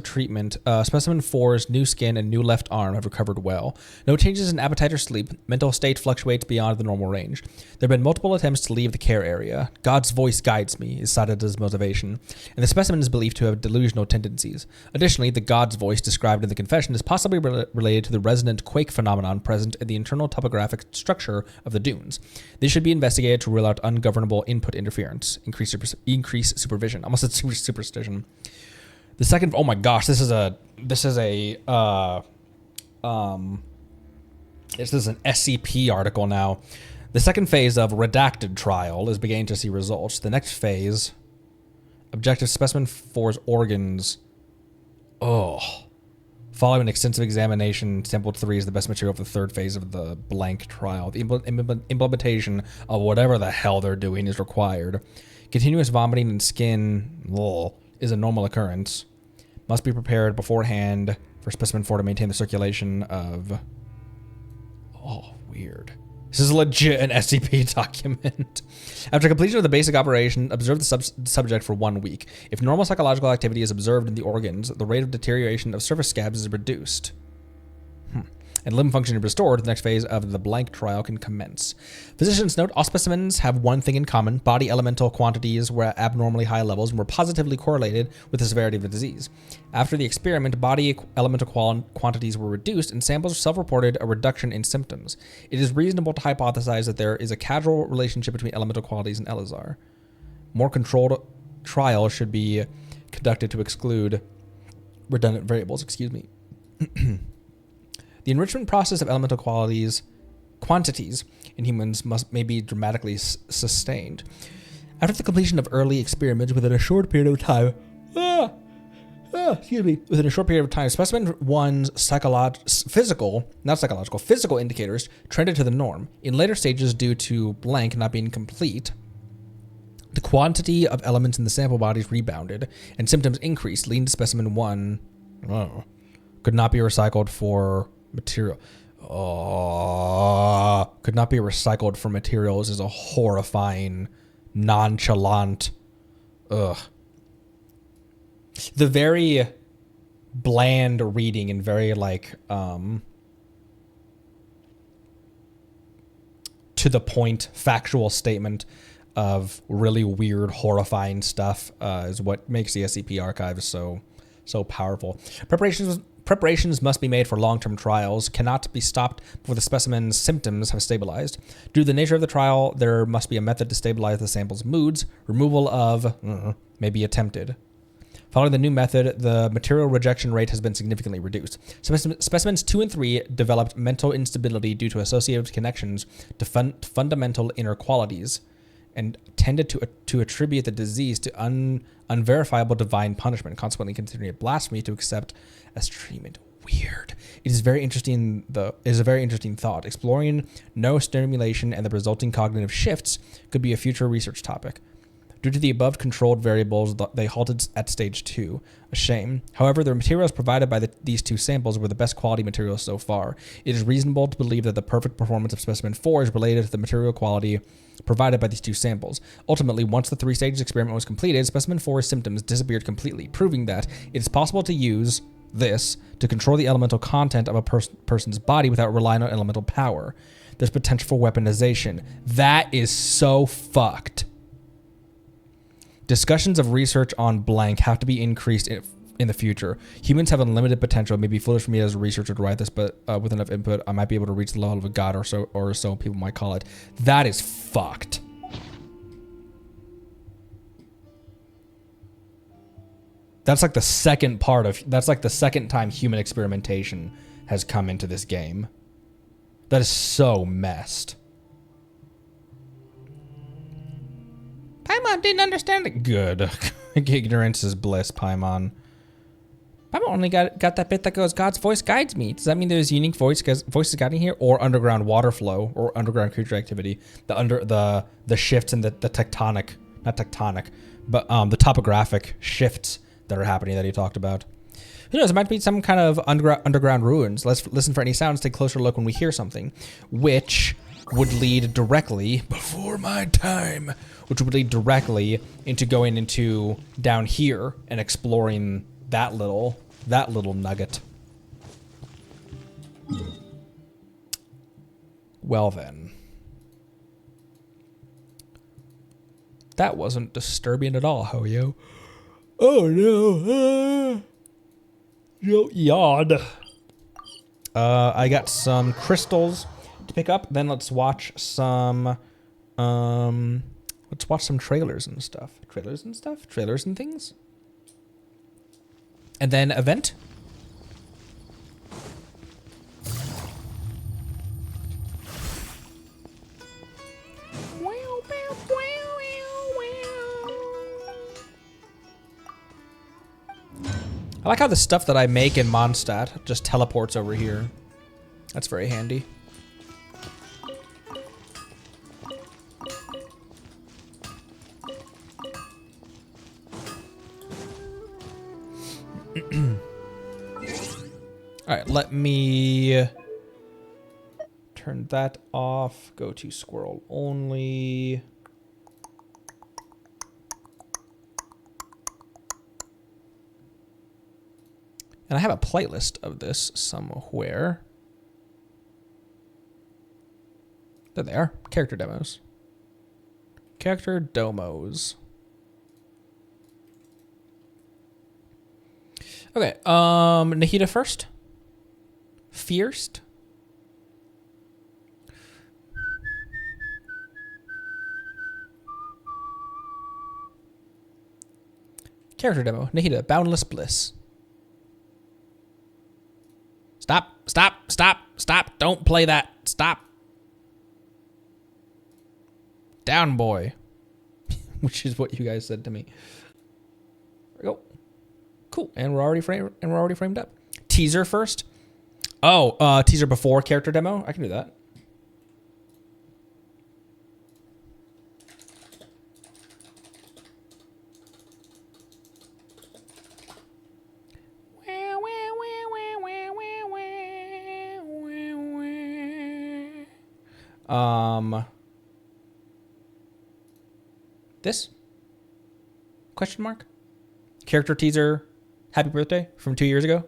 treatment, Specimen 4's new skin and new left arm have recovered well. No changes in appetite or sleep. Mental state fluctuates beyond the normal range. There have been multiple attempts to leave the care area. God's voice guides me is cited as motivation, and the specimen is believed to have delusional tendencies. Additionally, the God's voice described in the confession is possibly related to the resonant quake phenomenon present in the internal topographic structure of the dunes. This should be investigated to rule out ungovernable input interference, increase supervision. Almost said superstition. The second, oh my gosh, this is an SCP article now. The second phase of redacted trial is beginning to see results. The next phase, objective specimen 4's organs. Following an extensive examination, sample 3 is the best material for the third phase of the blank trial. The implementation of whatever the hell they're doing is required. Continuous vomiting and skin is a normal occurrence. Must be prepared beforehand for specimen 4 to maintain the circulation of... Oh, weird. This is legit an SCP document. After completion of the basic operation, observe the subject for 1 week. If normal psychological activity is observed in the organs, the rate of deterioration of surface scabs is reduced. And limb function is restored, the next phase of the blank trial can commence. Physicians note all specimens have one thing in common. Body elemental quantities were at abnormally high levels and were positively correlated with the severity of the disease. After the experiment, body elemental quantities were reduced and samples self-reported a reduction in symptoms. It is reasonable to hypothesize that there is a causal relationship between elemental qualities and Elazar. More controlled trials should be conducted to exclude redundant variables, excuse me. The enrichment process of elemental quantities in humans may be dramatically sustained. After the completion of early experiments within a short period of time, within a short period of time, specimen 1's physical indicators trended to the norm. In later stages, due to blank not being complete, the quantity of elements in the sample bodies rebounded and symptoms increased, leading to specimen 1 could not be recycled for material. Could not be recycled for materials is a horrifying, nonchalant. The very bland reading and very to the point factual statement of really weird, horrifying stuff is what makes the SCP archive so powerful. Preparations must be made for long-term trials, cannot be stopped before the specimen's symptoms have stabilized. Due to the nature of the trial, there must be a method to stabilize the sample's moods. Removal of may be attempted. Following the new method, the material rejection rate has been significantly reduced. Specimens 2 and 3 developed mental instability due to associated connections to fundamental inner qualities and tended to attribute the disease to unverifiable divine punishment, consequently considering it blasphemy to accept as treatment. Weird. It is a very interesting thought. Exploring neurostimulation and the resulting cognitive shifts could be a future research topic. Due to the above controlled variables, they halted at stage 2. A shame. However, the materials provided by these 2 samples were the best quality materials so far. It is reasonable to believe that the perfect performance of specimen 4 is related to the material quality provided by these 2 samples. Ultimately, once the 3 stages experiment was completed, specimen 4's symptoms disappeared completely, proving that it is possible to use this to control the elemental content of a person's body without relying on elemental power. There's potential for weaponization. That is so fucked. Discussions of research on blank have to be increased in the future. Humans have unlimited potential. It may be foolish for me as a researcher to write this, but with enough input, I might be able to reach the level of a god or so people might call it. That is fucked. That's like the second time human experimentation has come into this game. That is so messed. Paimon didn't understand it. Good. Ignorance is bliss, Paimon. Paimon only got that bit that goes, God's voice guides me. Does that mean there's unique voices guiding here? Or underground water flow or underground creature activity? The shifts in the tectonic, not tectonic, but the topographic shifts that are happening that he talked about. Who knows, it might be some kind of underground ruins. Let's listen for any sounds, take a closer look when we hear something, which would lead directly, before my time, which would lead directly into going into down here and exploring that little nugget. Well then. That wasn't disturbing at all, Hoyo. Oh no. Yod. I got some crystals to pick up. Then let's watch some trailers and stuff. Trailers and things. And then event. I like how the stuff that I make in Mondstadt just teleports over here. That's very handy. All right, let me turn that off. Go to squirrel only. And I have a playlist of this somewhere. There they are. Character demos. Character domos. Okay, Nahida first. Fierced. Character demo. Nahida, Boundless Bliss. Stop, stop, stop, stop. Don't play that. Stop. Down, boy. Which is what you guys said to me. There we go. Cool. And we're already framed up. Teaser first. Oh, teaser before character demo. I can do that. This? Question mark? Character teaser, happy birthday from 2 years ago.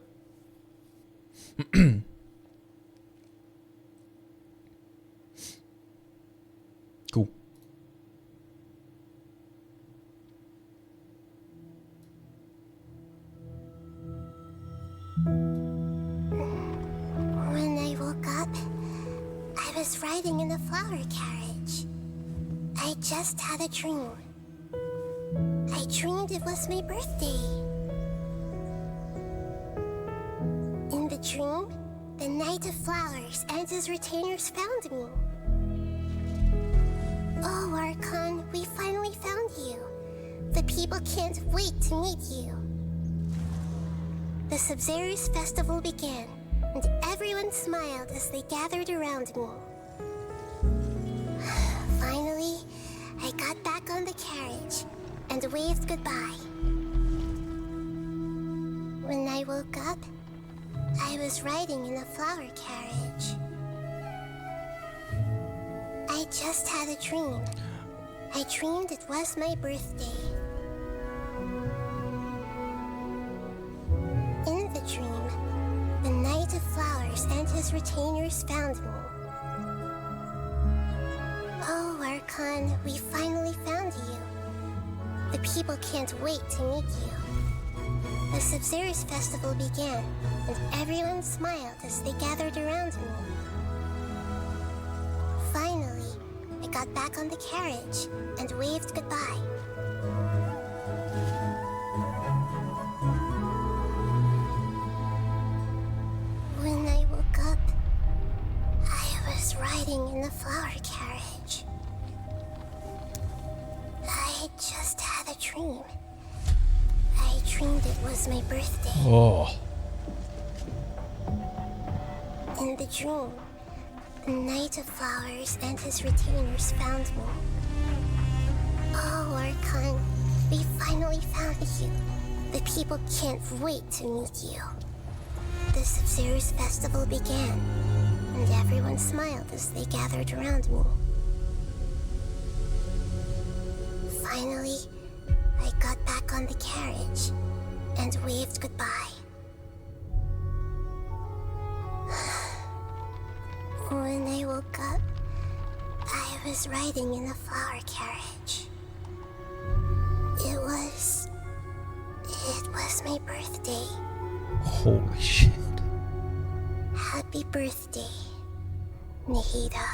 Cool. When I woke up, I was riding in a flower carriage. I just had a dream. I dreamed it was my birthday. In the dream, the Knight of Flowers and his retainers found me. Oh, Archon, we finally found you. The people can't wait to meet you. The Sub-Zero's festival began, and everyone smiled as they gathered around me. Finally, I got back on the carriage and waved goodbye. When I woke up, I was riding in a flower carriage. I just had a dream. I dreamed it was my birthday. In the dream, the Knight of Flowers and his retainers found me. Oh, Archon, we finally found you. The people can't wait to meet you. The Sub-Zero's festival began, and everyone smiled as they gathered around me. Finally, I got back on the carriage and waved goodbye. When I woke up, I was riding in a flower carriage. I just had a dream. I dreamed it was my birthday. Oh. In the dream, the Knight of Flowers and his retainers found me. Oh, Archon, we finally found you. The people can't wait to meet you. The Sub-Zero's festival began, and everyone smiled as they gathered around me. Finally, I got back on the carriage and waved goodbye. When I woke up, I was riding in a flower carriage. It was my birthday. Holy shit. Happy birthday, Nahida.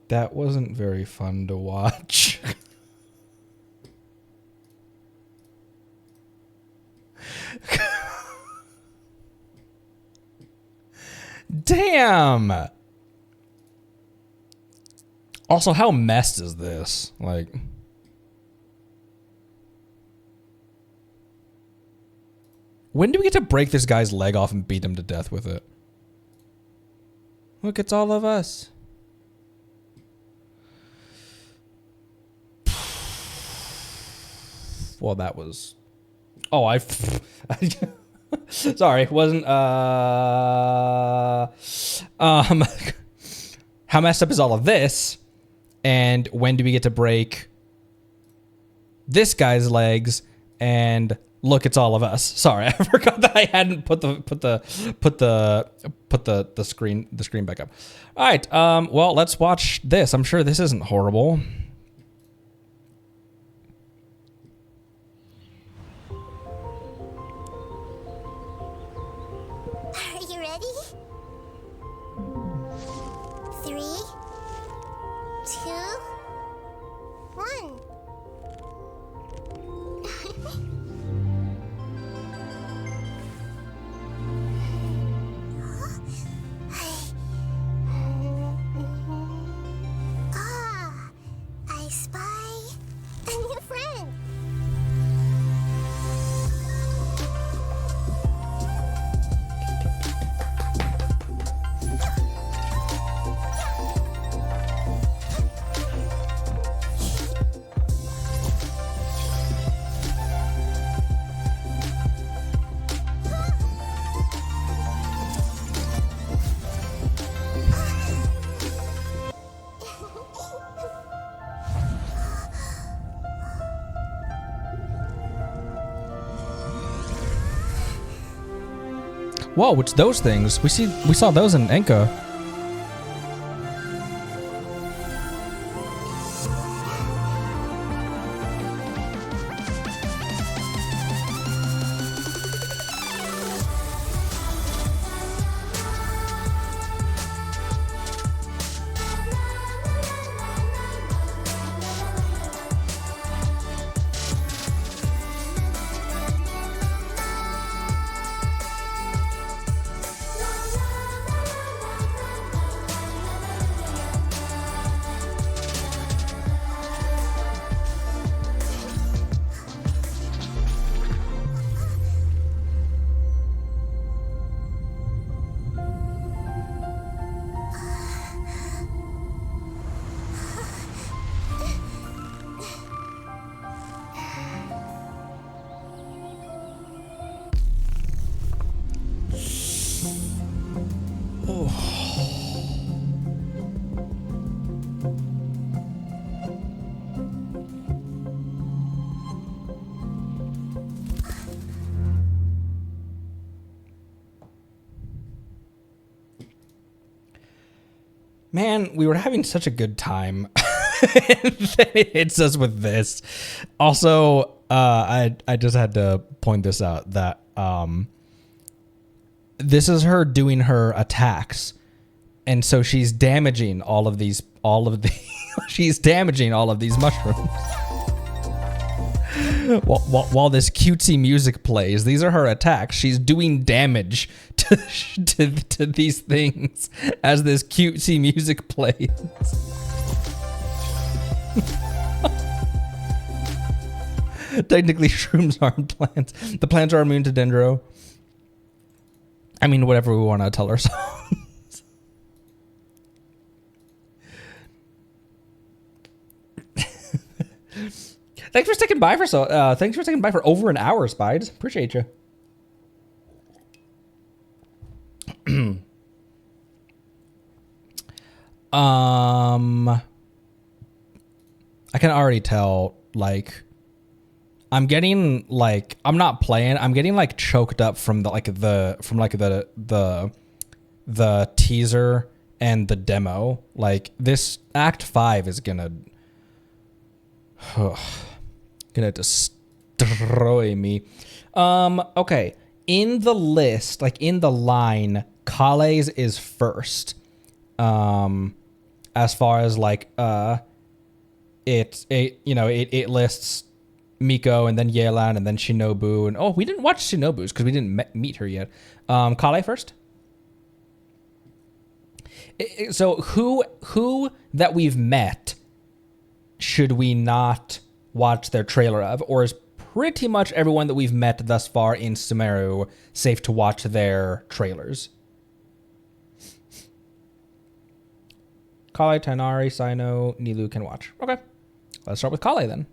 That wasn't very fun to watch. Damn. Also, how messed is this? Like, when do we get to break this guy's leg off and beat him to death with it? Look, it's all of us. Well, that was... Oh, sorry, wasn't... How messed up is all of this? And when do we get to break this guy's legs? And look, it's all of us. Sorry, I forgot that I hadn't put the screen back up. All right, well, let's watch this. I'm sure this isn't horrible. Are you ready? 3, 2, 1. I spy a new friend. Whoa, it's those things. We saw those in Enka. Man, we were having such a good time. And then it hits us with this. Also, I just had to point this out that this is her doing her attacks, and so she's damaging all of these she's damaging all of these mushrooms. While this cutesy music plays, these are her attacks. She's doing damage to these things as this cutesy music plays. Technically, shrooms aren't plants. The plants are immune to dendro. I mean, whatever we want to tell ourselves. Thanks for sticking by for over an hour, Spides. Appreciate you. I can already tell, like, I'm getting like, I'm not playing. I'm getting like choked up from the teaser and the demo. Like, this Act 5 is gonna destroy me. Okay. In the list, like in the line, Kale's is first. As far as like it lists Miko and then Yelan and then Shinobu, and we didn't watch Shinobu's because we didn't meet her yet. Kale first. So who that we've met should we not watch their trailer of, or is pretty much everyone that we've met thus far in Sumeru safe to watch their trailers? Kale, Tainari, Sino, Nilu can watch. Okay, let's start with Kale then.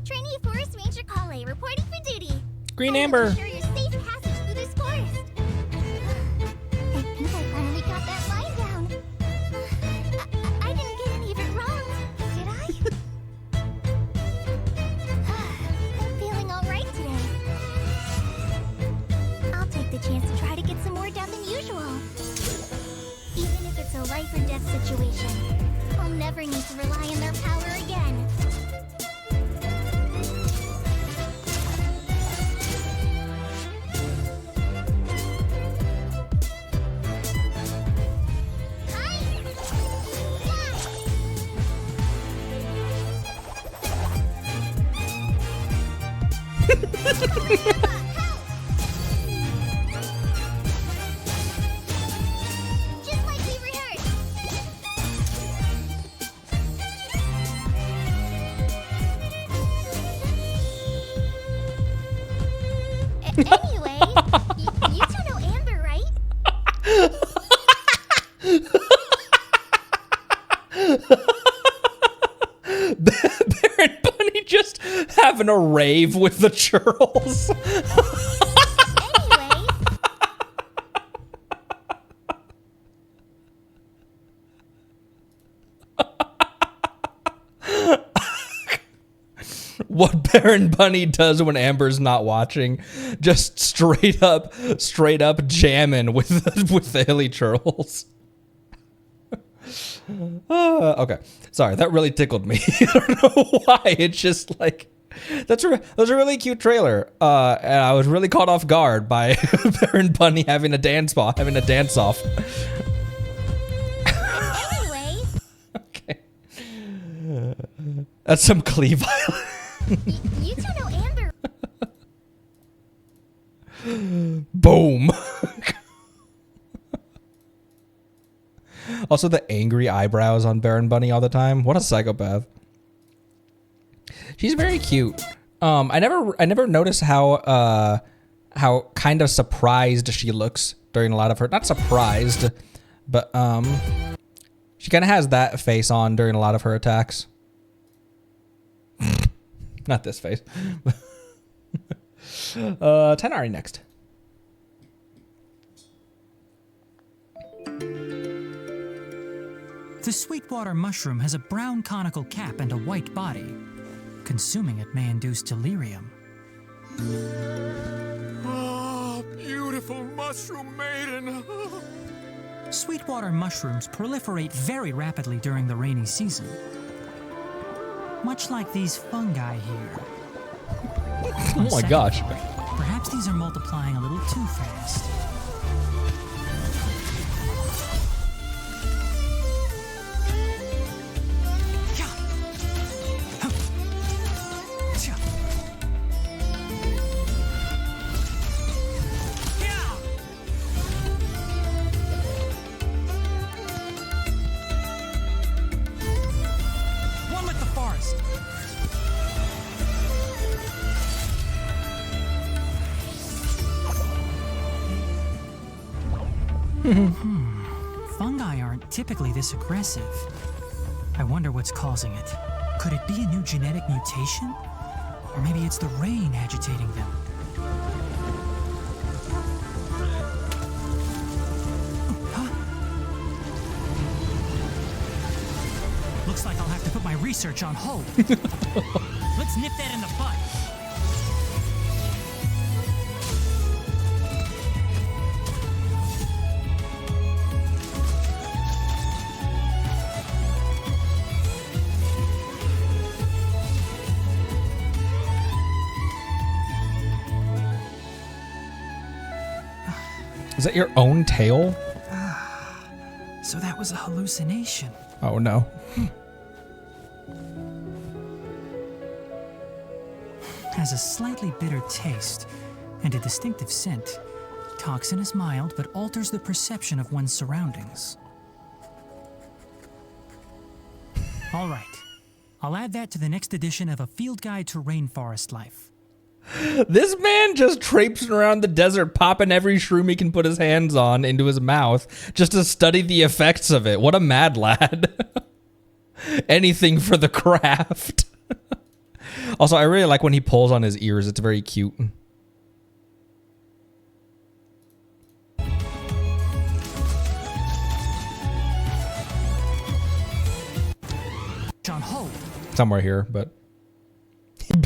Trainee Forest Ranger Kale reporting for duty. Green Amber. Ensure your safe passage through this forest. I think I finally got that line down. I didn't get any of it wrong, did I? I'm feeling all right today. I'll take the chance to try to get some more done than usual. Even if it's a life or death situation, I'll never need to rely on their power again. Just like we rehearsed. Anyway, you two know Amber, right? Baron Bunny just having a rave with the churls. Anyway, What Baron Bunny does when Amber's not watching, just straight up jamming with the hilly churls. Okay, sorry, that really tickled me. I don't know why. It's just like that was a really cute trailer, and I was really caught off guard by Baron Bunny having a dance off. anyway, Okay, that's some Clee violence. you two know Amber. Boom. Also, the angry eyebrows on Baron Bunny all the time. What a psychopath. She's very cute. I never noticed how kind of surprised she looks during a lot of her. Not surprised, but she kind of has that face on during a lot of her attacks. Not this face. Tainari next. The sweetwater mushroom has a brown conical cap and a white body. Consuming it may induce delirium. Oh, beautiful mushroom maiden. Sweetwater mushrooms proliferate very rapidly during the rainy season. Much like these fungi here. Oh my gosh. Perhaps these are multiplying a little too fast. One with the forest. Fungi aren't typically this aggressive. I wonder what's causing it. Could it be a new genetic mutation? Or maybe it's the rain agitating them. Huh? Looks like I'll have to put my research on hold. Let's nip that in the bud. Is that your own tail? So that was a hallucination. Oh no. Has a slightly bitter taste and a distinctive scent. Toxin is mild, but alters the perception of one's surroundings. All right. I'll add that to the next edition of A Field Guide to Rainforest Life. This man just traipsing around the desert, popping every shroom he can put his hands on into his mouth just to study the effects of it. What a mad lad. Anything for the craft. Also, I really like when he pulls on his ears. It's very cute. John Ho. Somewhere here, but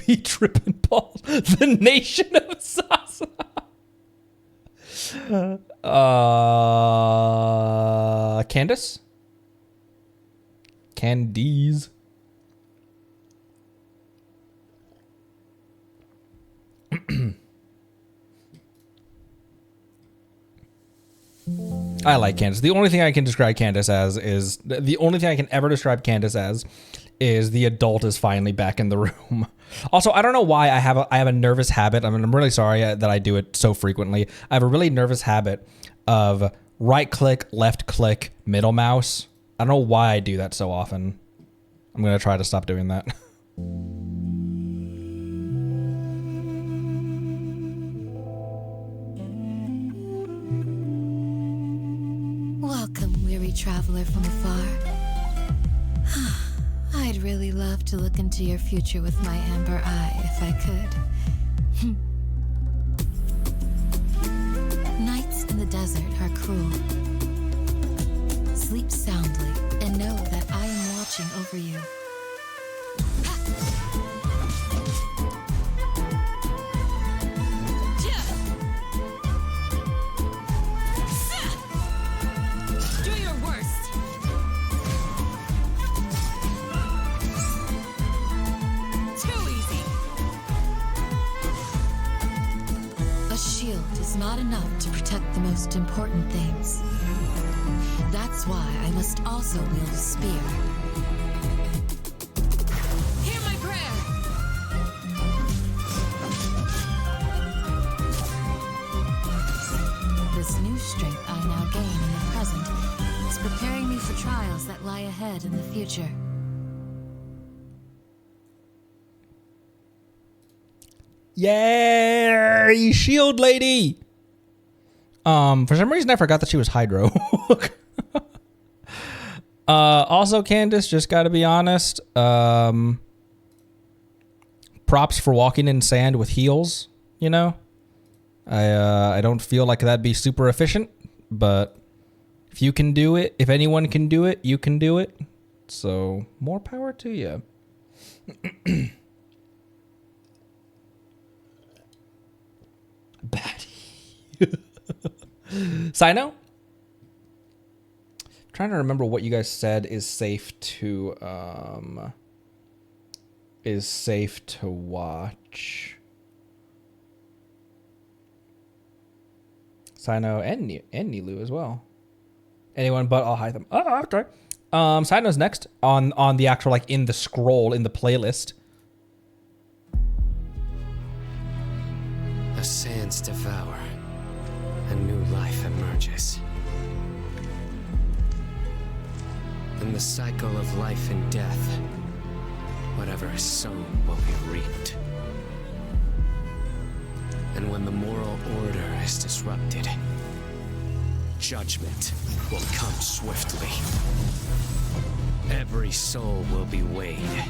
be tripping balls. The nation of Sasa. Candace? Candies. I like Candace. The only thing I can describe Candace as is the only thing I can ever describe Candace as is the adult is finally back in the room. Also, I don't know why I have a nervous habit. I mean, I'm really sorry that I do it so frequently. I have a really nervous habit of right click, left click, middle mouse. I don't know why I do that so often. I'm gonna try to stop doing that. Welcome, weary traveler from afar. I'd really love to look into your future with my amber eye if I could. Nights in the desert are cruel. Sleep soundly and know that I am watching over you. Do your worst. Too easy. A shield is not enough to protect the most important things. That's why I must also wield a spear. Hear my prayer. This new strength I now gain in the present is preparing me for trials that lie ahead in the future. Yay, shield lady. For some reason I forgot that she was Hydro. Also, Candace, just gotta be honest. Props for walking in sand with heels, you know? I don't feel like that'd be super efficient, but if you can do it, if anyone can do it, you can do it. So, more power to you. Batty. Sino? Trying to remember what you guys said is safe to watch. Sino and Nilu as well. Anyone but I'll hide them. Oh, that's right. Sino's next on the actual, like, in the scroll in the playlist. The sands devour. A new life emerges. In the cycle of life and death, whatever is sown will be reaped. And when the moral order is disrupted, judgment will come swiftly. Every soul will be weighed.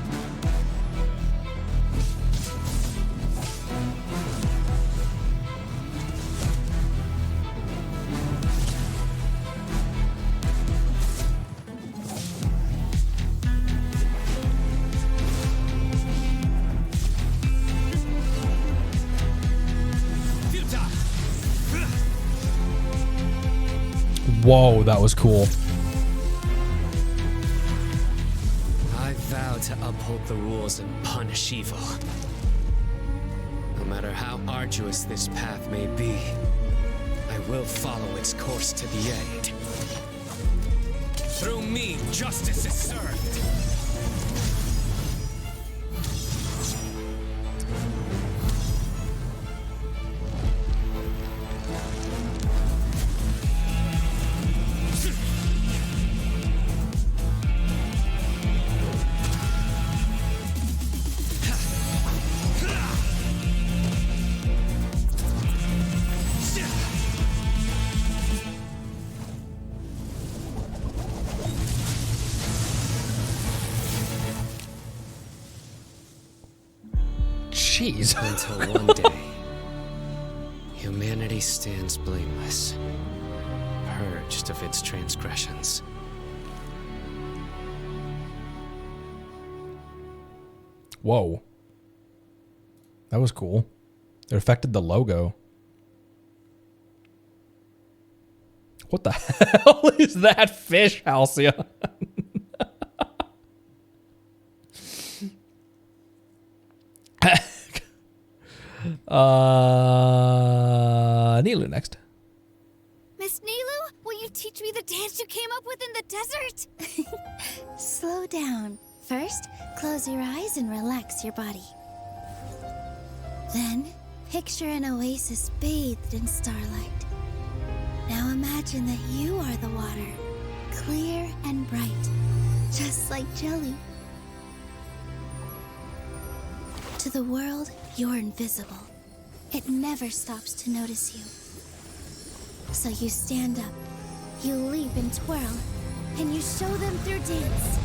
Whoa, that was cool. I vow to uphold the rules and punish evil. No matter how arduous this path may be, I will follow its course to the end. Through me, justice is served. Jeez. Until one day, humanity stands blameless, purged of its transgressions. Whoa. That was cool. It affected the logo. What the hell is that fish, Halcyon? Nilu next. Miss Nilu, will you teach me the dance you came up with in the desert? Slow down. First, close your eyes and relax your body. Then, picture an oasis bathed in starlight. Now imagine that you are the water, clear and bright, just like jelly. To the world, you're invisible. It never stops to notice you. So you stand up, you leap and twirl, and you show them through dance.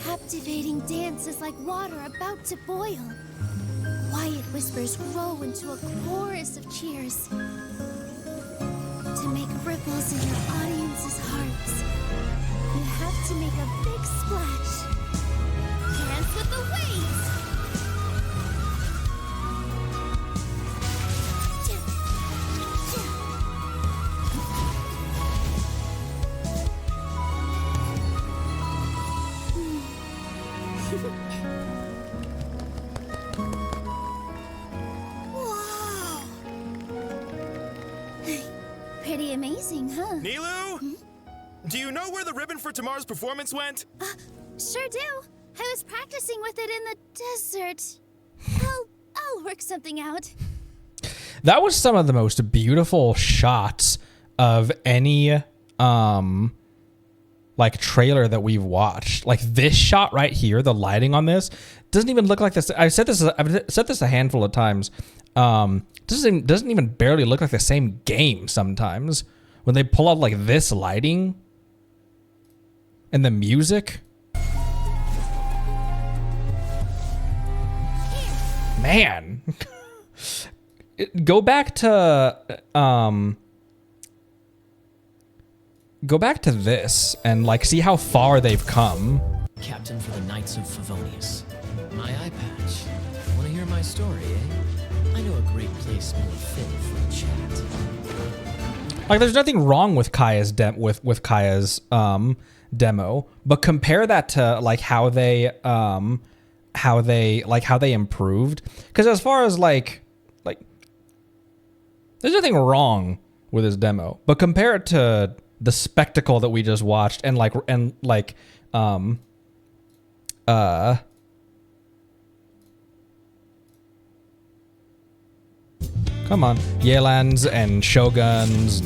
Captivating dance is like water about to boil. Quiet whispers grow into a chorus of cheers. To make ripples in your audience's hearts, you have to make a big splash. Dance with the waves! Whoa! Pretty amazing, huh? Nilu? Do you know where the ribbon for tomorrow's performance went? Sure do. I was practicing with it in the desert. I'll work something out. That was some of the most beautiful shots of any like trailer that we've watched. Like this shot right here, the lighting on this doesn't even look like this. I've said this a handful of times. Doesn't even barely look like the same game sometimes when they pull out like this lighting and the music. Man. Go back to this and like see how far they've come. Captain for the Knights of Favonius. My eye patch. Want to hear my story, eh? I know a great place more fit for a chat. Like there's nothing wrong with Kaya's demo, but compare that to like how they improved. Because as far as like there's nothing wrong with his demo, but compare it to the spectacle that we just watched and come on, Yelands and Shoguns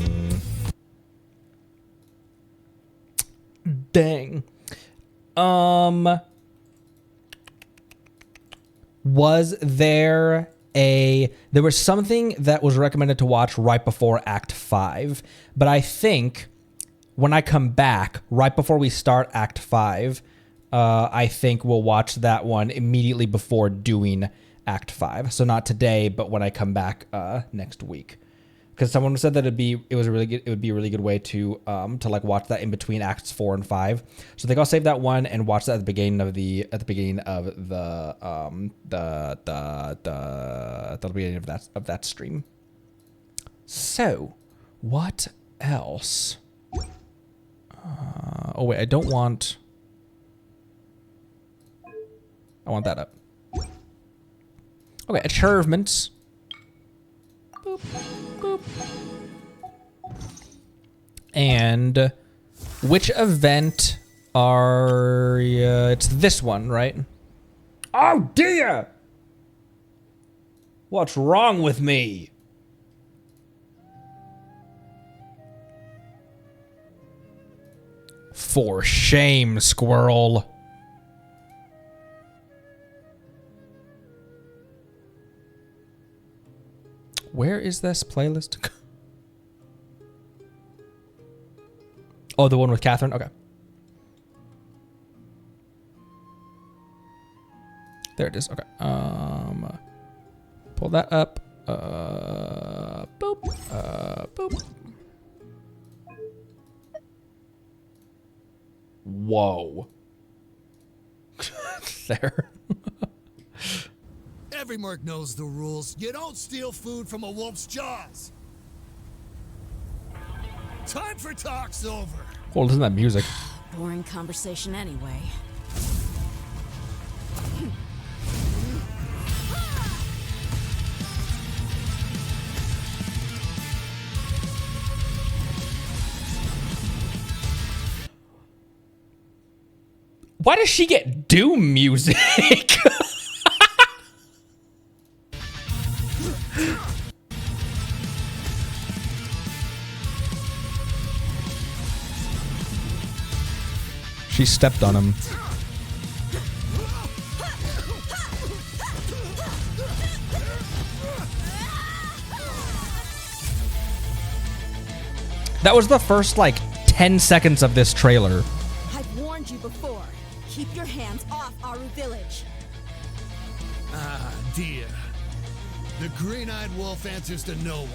and dang. Was there was something that was recommended to watch right before Act 5, but I think when I come back, right before we start Act 5, I think we'll watch that one immediately before doing Act 5. So not today, but when I come back next week. Because someone said that it would be a really good way to like watch that in between Acts 4 and 5. So I think I'll save that one and watch that at the beginning of the beginning of that stream. So, what else? Oh wait, I want that up. Okay, achievements. Boop, boop. And which event are it's this one, right? Oh dear! What's wrong with me? For shame, squirrel. Where is this playlist? Oh, the one with Catherine? Okay. There it is. Okay. Pull that up. Boop. Boop. Whoa. There. Every merc knows the rules. You don't steal food from a wolf's jaws. Time for talk's over. Oh, listen to that music. Boring conversation anyway. Why does she get doom music? She stepped on him. That was the first, like, 10 seconds of this trailer. I've warned you before. Keep your hands off Aru Village. Ah, dear. The green-eyed wolf answers to no one.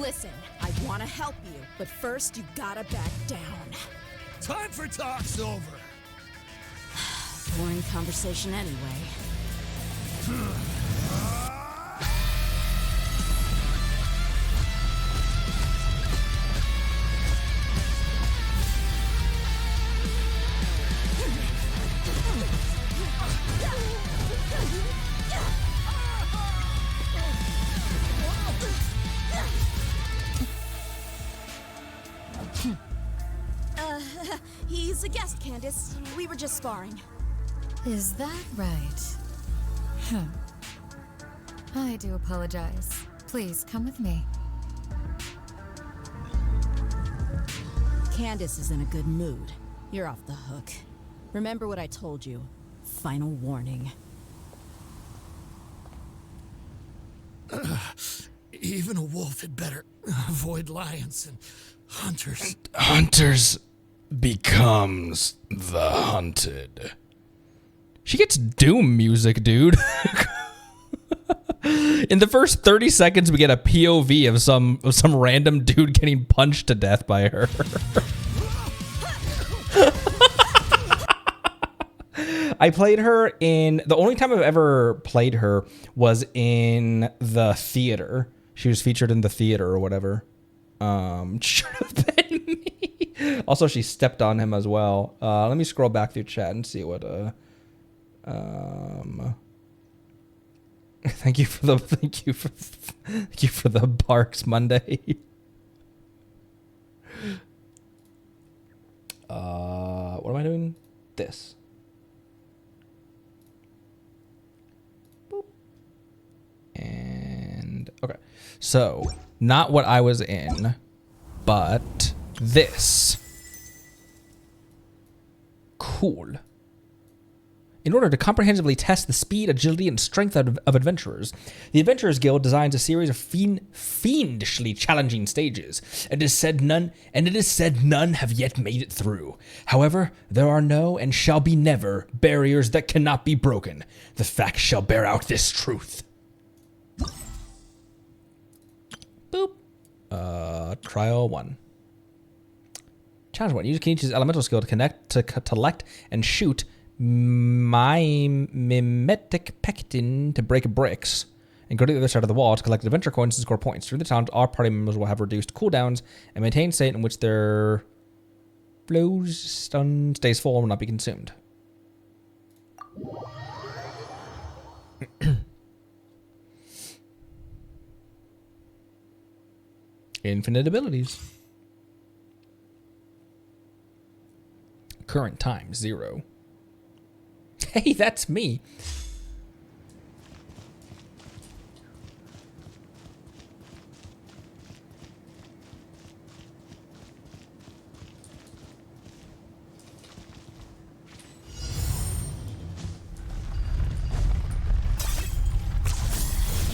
Listen, I want to help you, but first you gotta back down. Time for talk's over. Boring conversation anyway. He's a guest, Candace. We were just sparring. Is that right? I do apologize. Please come with me. Candace is in a good mood. You're off the hook. Remember what I told you. Final warning. Even a wolf had better avoid lions and hunters. Hunters becomes the hunted. She gets doom music, dude. In the first 30 seconds, we get a POV of some random dude getting punched to death by her. I played her in... The only time I've ever played her was in the theater. She was featured in the theater or whatever. Should have been me. Also, she stepped on him as well. Let me scroll back through chat and see what... Thank you for the Barks Monday. What am I doing? This. Boop. And okay. So, not what I was in, but this. Cool. In order to comprehensively test the speed, agility, and strength of adventurers, the Adventurers Guild designs a series of fiendishly challenging stages, and it is said none have yet made it through. However, there are no and shall be never barriers that cannot be broken. The facts shall bear out this truth. Boop. Trial 1. Challenge 1. Use Kenichi's elemental skill to connect, to collect, and shoot my mimetic pectin to break bricks and go to the other side of the wall to collect adventure coins and score points. Through the challenge, all party members will have reduced cooldowns and maintain state in which their flows stun stays full and will not be consumed. Infinite abilities. Current time, 0. Hey, that's me.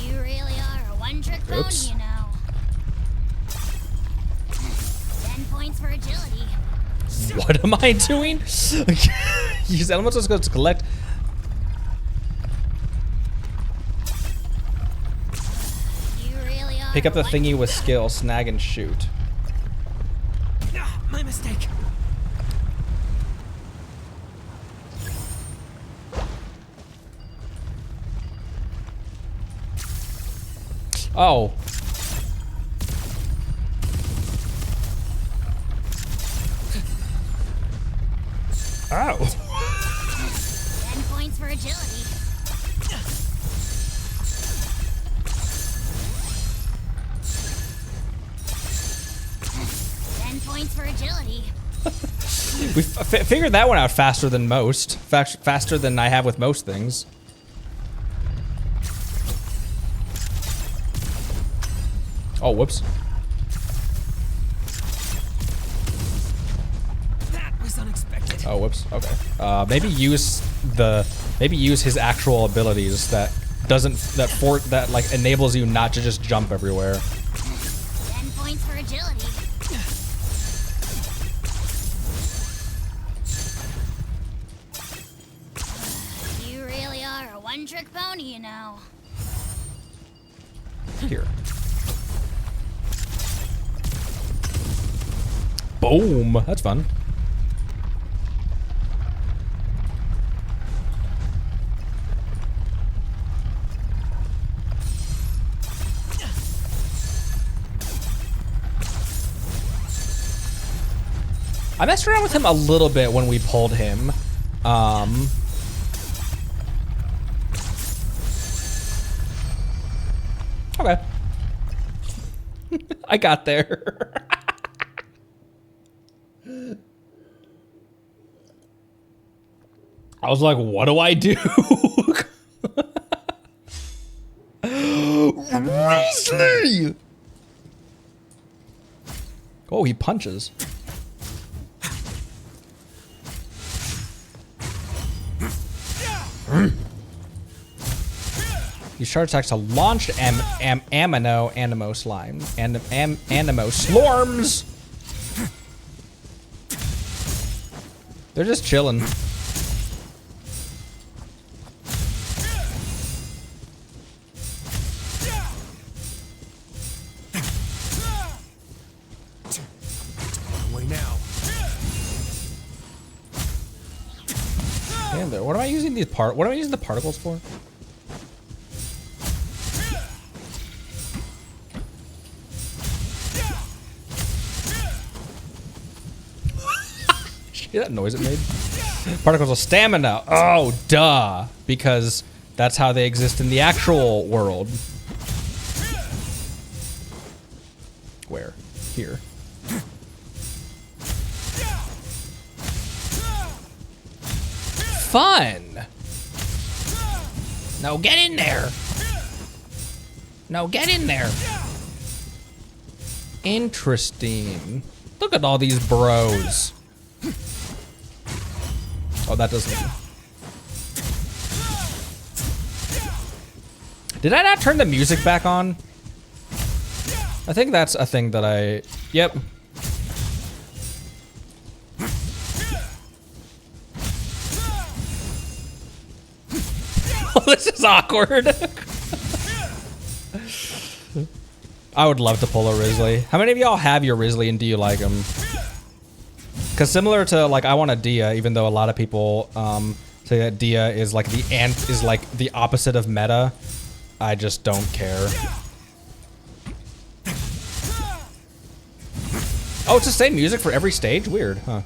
You really are a one-trick pony, Oops. you know. 10 points for agility. What am I doing? Use elements to collect. You really are Pick up the a thingy with skill, snag and shoot. My mistake. Oh. Ow. 10 points for agility. Points for agility. We figured that one out faster than most. Faster than I have with most things. Oh, whoops. That was unexpected. Oh, whoops. Okay. Maybe use his actual abilities that like enables you not to just jump everywhere. 10 points for agility. You really are a one-trick pony, you know. Here. Boom. That's fun. I messed around with him a little bit when we pulled him. Okay. I got there. I was like, what do I do? Weasley! Oh, he punches. Use charge attacks to launch Animo slime. Animo slorms! They're just chilling. Way now. And there. What am I using these what am I using the particles for? Hear that noise it made? Particles of stamina. Oh, duh. Because that's how they exist in the actual world. Where? Here. Fun. No, get in there. No, get in there. Interesting. Look at all these bros. Oh, that doesn't. Did I not turn the music back on? I think that's a thing that I... Yep. Oh, this is awkward. I would love to pull a Risley. How many of y'all have your Risley and do you like them? Because similar to like I want a Dia, even though a lot of people say that Dia is like the opposite of meta, I just don't care. Oh, it's the same music for every stage? Weird, huh?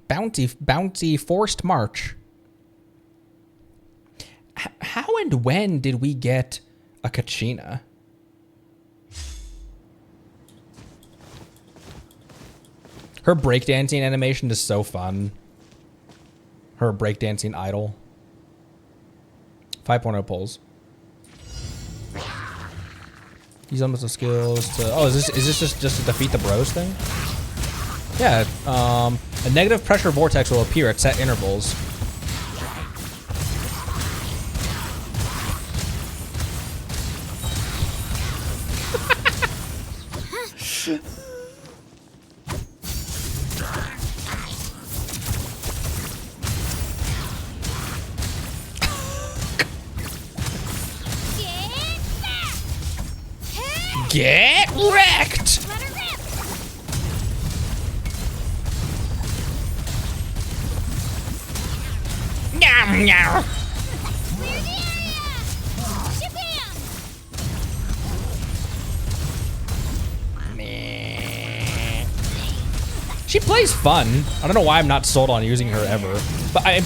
Bouncy forced march. How and when did we get A Kachina. Her breakdancing animation is so fun. Her breakdancing idol. 5.0 pulls. Use elements of skills to. Oh, is this just to defeat the bros thing? Yeah. A negative pressure vortex will appear at set intervals. Get wrecked! Nyam, nyam. She plays fun. I don't know why I'm not sold on using her ever. But I'm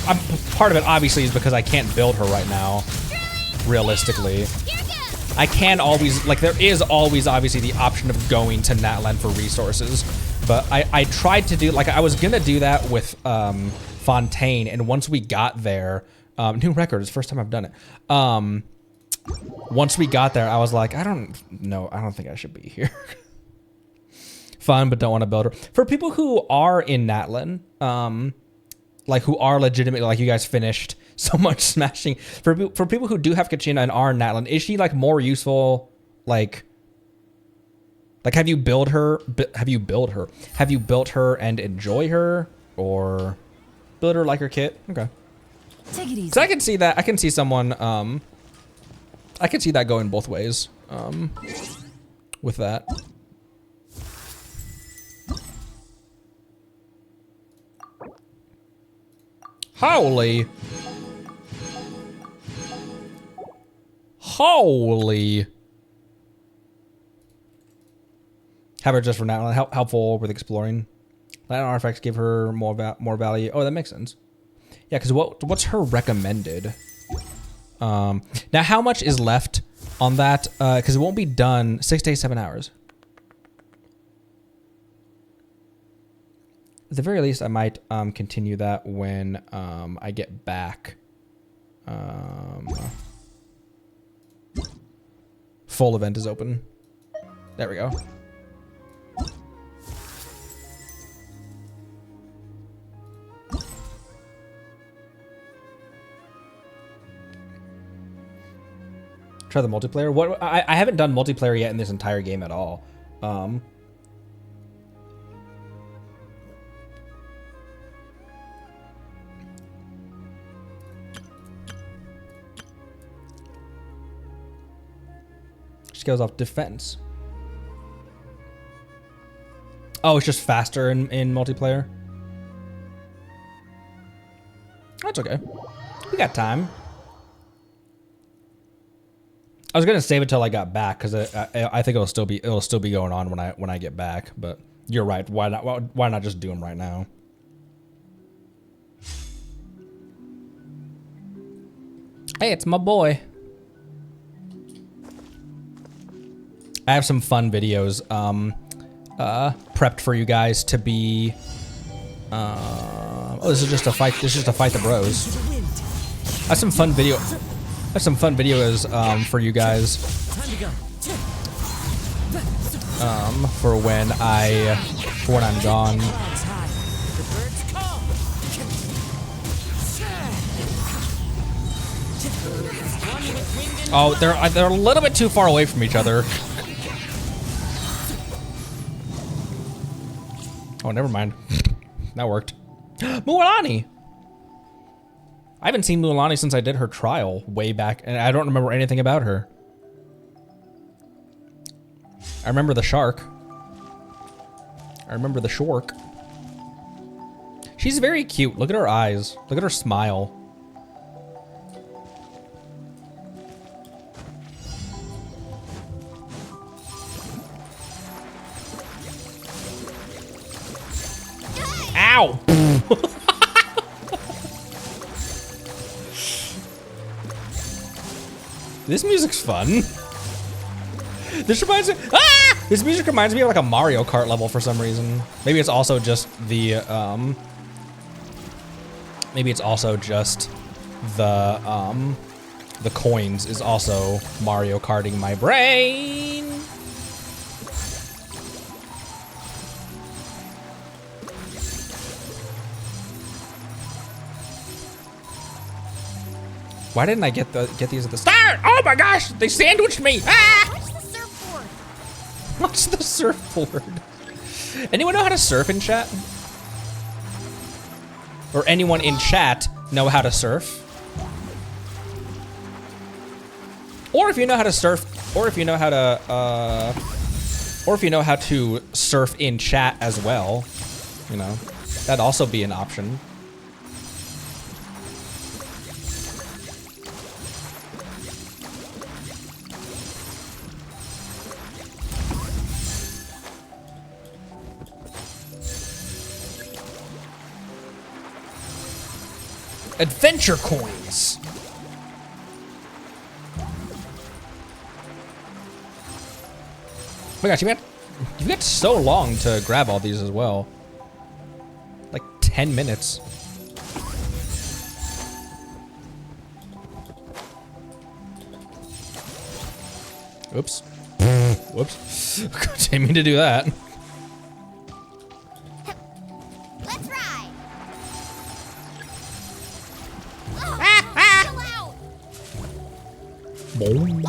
part of it obviously is because I can't build her right now. Realistically. I can always, like, there is always obviously the option of going to Natlan for resources. But I tried to do, like, I was gonna do that with Fontaine, and once we got there, new record, it's the first time I've done it. Once we got there, I was like, I don't think I should be here. Fun, but don't want to build her. For people who are in Natlan, like who are legitimate, like you guys finished so much smashing. For people who do have Kachina and are in Natlan, is she like more useful? Like have you built her? Have you built her and enjoy her, or build her like her kit? Okay. Take it easy. So I can see that. I can see someone. I can see that going both ways. With that. Holy. Have her just for now. Helpful with exploring. Land artifacts give her more value. Oh, that makes sense. Yeah, because what's her recommended? Now, how much is left on that? Because it won't be done 6 days, 7 hours. At the very least, I might continue that when I get back. Full event is open. There we go. Try the multiplayer. What I haven't done multiplayer yet in this entire game at all. Just goes off defense. Oh, it's just faster in multiplayer. That's okay. We got time. I was gonna save it till I got back because I think it'll still be going on when I get back. But you're right. Why not just do them right now? Hey, it's my boy. I have some fun videos prepped for you guys to be. Oh, this is just a fight. This is just a fight the bros. I have some fun video. I have some fun videos for you guys for when I'm gone. Oh, they're a little bit too far away from each other. Oh, never mind. That worked. Mualani! I haven't seen Mualani since I did her trial way back, and I don't remember anything about her. I remember the shark. I remember the shork. She's very cute. Look at her eyes. Look at her smile. Ow! This music's fun. This reminds me. Ah! This music reminds me of like a Mario Kart level for some reason. Maybe it's also just the Maybe it's also just the coins is also Mario Karting my brain. Why didn't I get these at the start? Oh my gosh, they sandwiched me. Ah! Watch the surfboard. What's the surfboard? Anyone know how to surf in chat? Or anyone in chat know how to surf? Or if you know how to surf, or if you know how to, or if you know how to surf in chat as well, you know, that'd also be an option. Adventure coins. Oh my gosh, you got so long to grab all these as well. Like 10 minutes. Oops. Whoops. Didn't mean to do that. Let's ride. Chill out. Boom.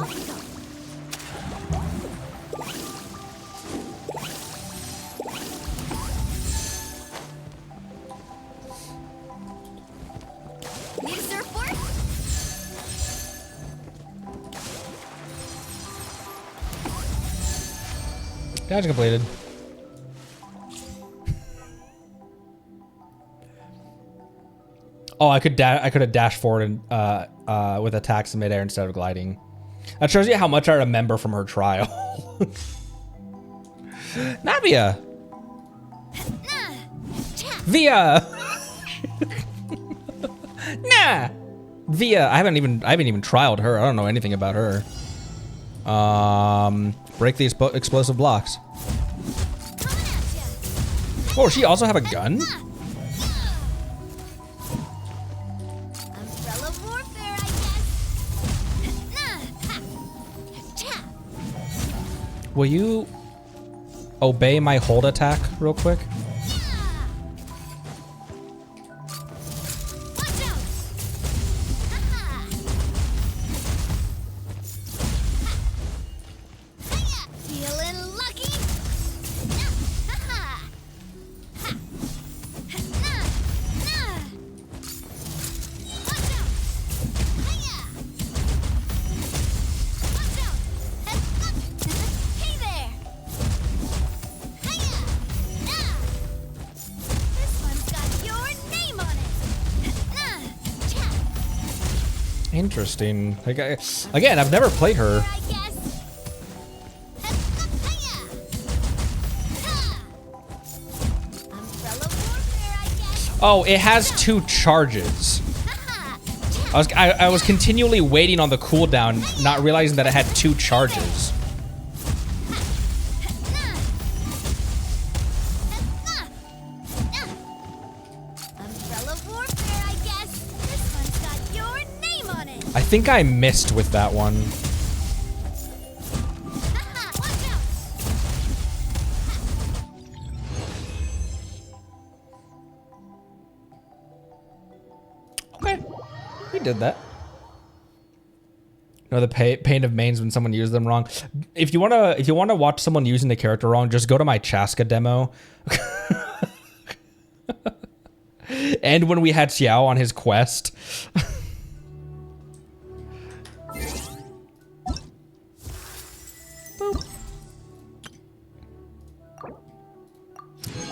Need a surfboard? That's completed. Oh, I could have dashed forward and with attacks in midair instead of gliding. That shows you how much I remember from her trial. Navia. Via. Nah. Via. I haven't even trialed her. I don't know anything about her. Break the explosive blocks. Oh, does she also have a gun? Umbrella warfare, I guess. Will you obey my hold attack real quick? Feeling lucky. Hey there. This one's got your name on it. Interesting. Like, again, I've never played her. I guess. Umbrella warfare, I guess. Oh, it has 2 charges. I was continually waiting on the cooldown, not realizing that it had 2 charges. Umbrella warfare, I guess. This one's got your name on it. I think I missed with that one. Watch out. Okay, we did that. No, the pain of mains when someone used them wrong. If you wanna watch someone using the character wrong, just go to my Chaska demo. And when we had Xiao on his quest.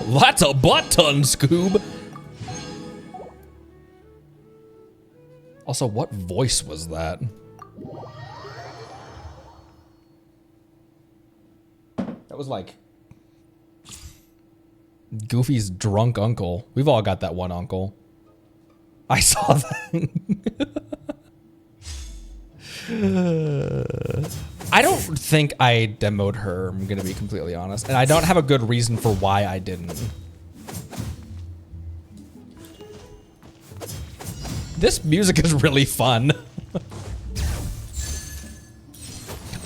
That's a butt ton, Scoob. Also, what voice was that? That was like Goofy's drunk uncle. We've all got that one uncle. I saw that. I don't think I demoed her, I'm gonna be completely honest. And I don't have a good reason for why I didn't. This music is really fun.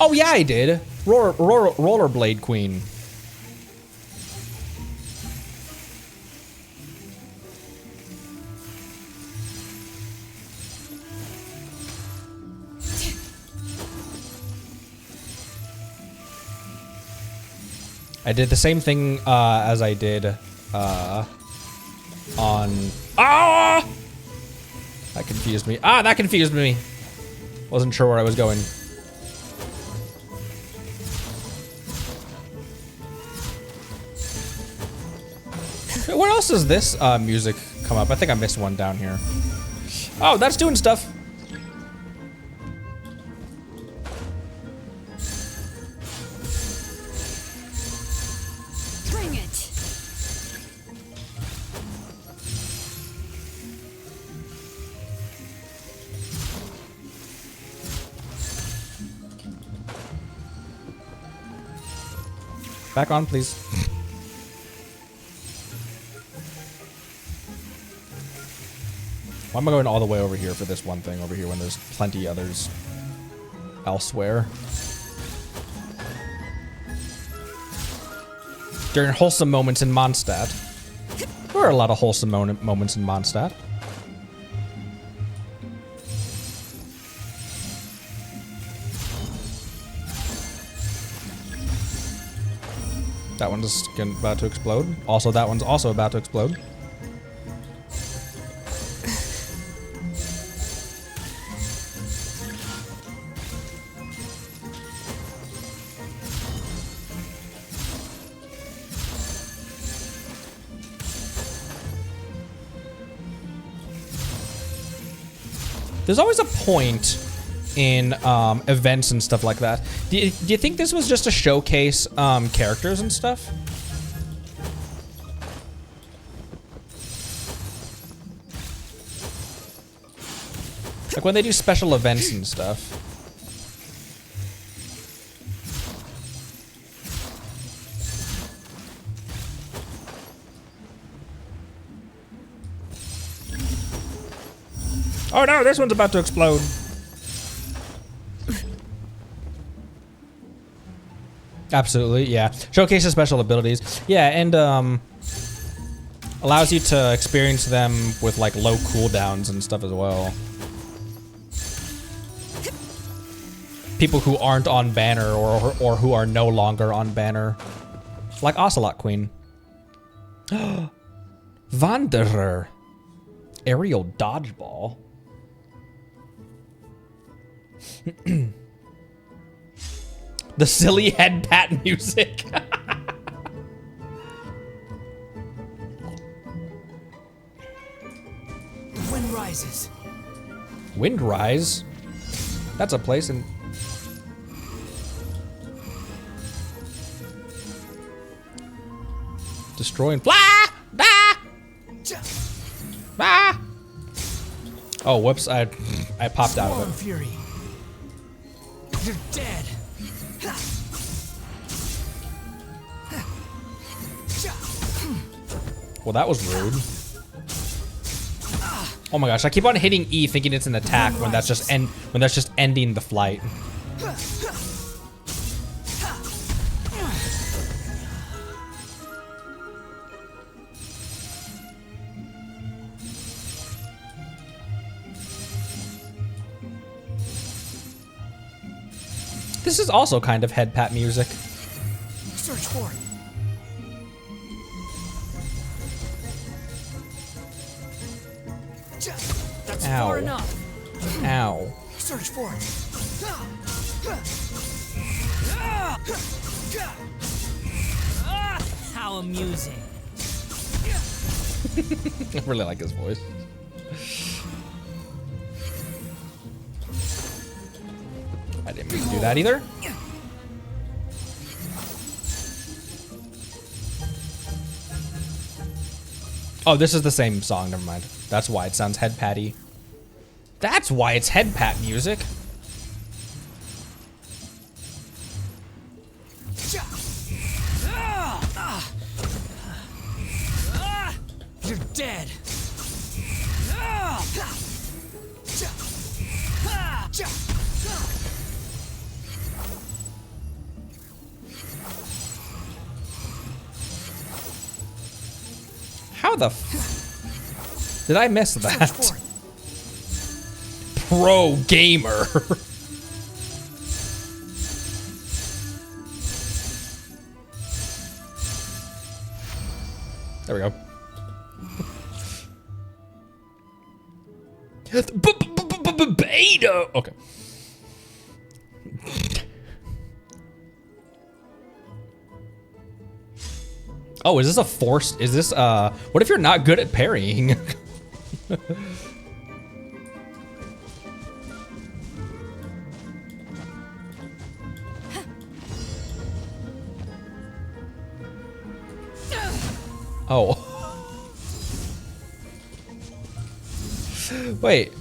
Oh yeah, I did. Rollerblade Queen. I did the same thing as I did on... Ah! That confused me. Ah, that confused me. Wasn't sure where I was going. Where else does this music come up? I think I missed one down here. Oh, that's doing stuff. Bring it. Back on, please. Why am I going all the way over here for this one thing over here when there's plenty others elsewhere? During wholesome moments in Mondstadt. There are a lot of wholesome moments in Mondstadt. That one's about to explode. Also, that one's also about to explode. There's always a point in events and stuff like that. Do you think this was just to showcase characters and stuff? Like when they do special events and stuff. Oh no, this one's about to explode. Absolutely, yeah. Showcases special abilities. Yeah, and allows you to experience them with like low cooldowns and stuff as well. People who aren't on banner or who are no longer on banner. Like Ocelot Queen. Wanderer. Aerial dodgeball. The silly head pat music. The wind rises. Wind rise? That's a place in... Destroying... Blah! Ah! Ah! Oh, whoops, I popped out of it. Fury. You're dead. Well, that was rude. Oh my gosh, I keep on hitting E thinking it's an attack when that's just ending the flight. This is also kind of head pat music. Search for it. That's Ow. far enough. Ow. Search for it. How amusing. I really like his voice. I didn't mean to do that either. Oh, this is the same song, never mind. That's why it sounds head patty. That's why it's head pat music. How the did I miss that? Pro gamer. There we go. Beta. Okay. Oh, is this a forced? Is this what if you're not good at parrying? Oh. Wait.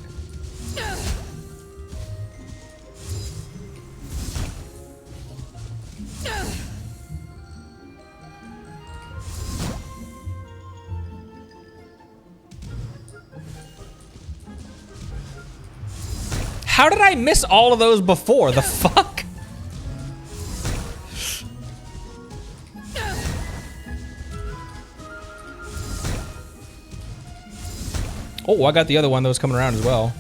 How did I miss all of those before? The fuck? Oh, I got the other one that was coming around as well.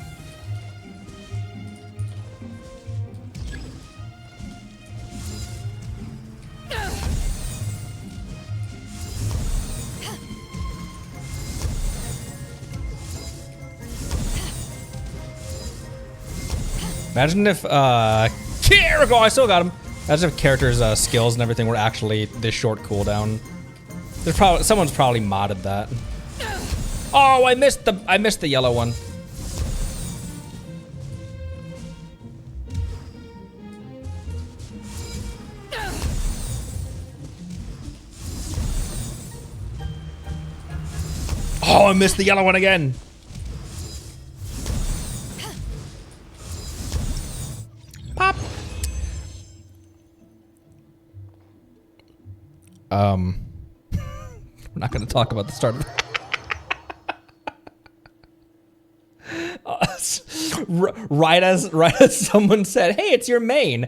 Imagine if, Kiriko, I still got him. Imagine if characters' skills and everything were actually this short cooldown. There's probably, someone's probably modded that. Oh, I missed the yellow one. Oh, I missed the yellow one again. Pop. We're not going to talk about the start of right as someone said, "Hey, it's your main."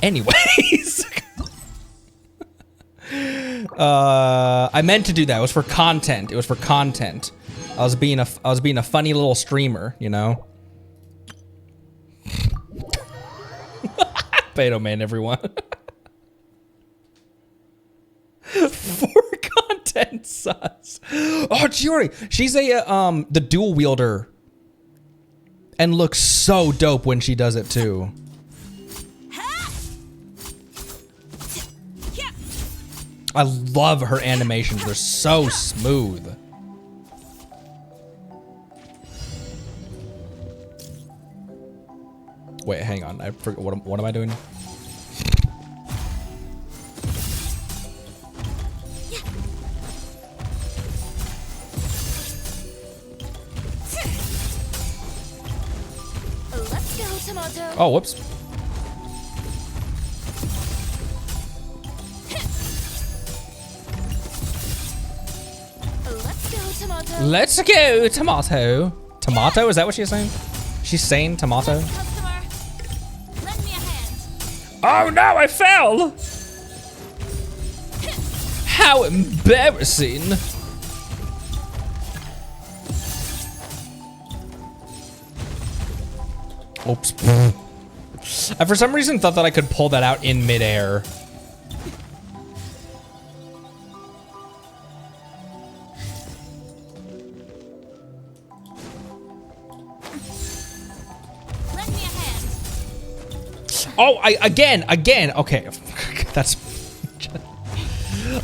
Anyways, I meant to do that. It was for content. It was for content. I was being a funny little streamer, you know. Beto man, everyone. For content, sus. Oh, Chiori, she's a the dual wielder, and looks so dope when she does it too. I love her animations. They're so smooth. Wait, hang on. I forgot. What am I doing? Let's go, Tomato. Oh, whoops. Let's go, Tomato. Tomato? Is that what she's saying? She's saying tomato? Oh no, I fell! How embarrassing. Oops. I for some reason thought that I could pull that out in midair. Oh, again, okay. That's,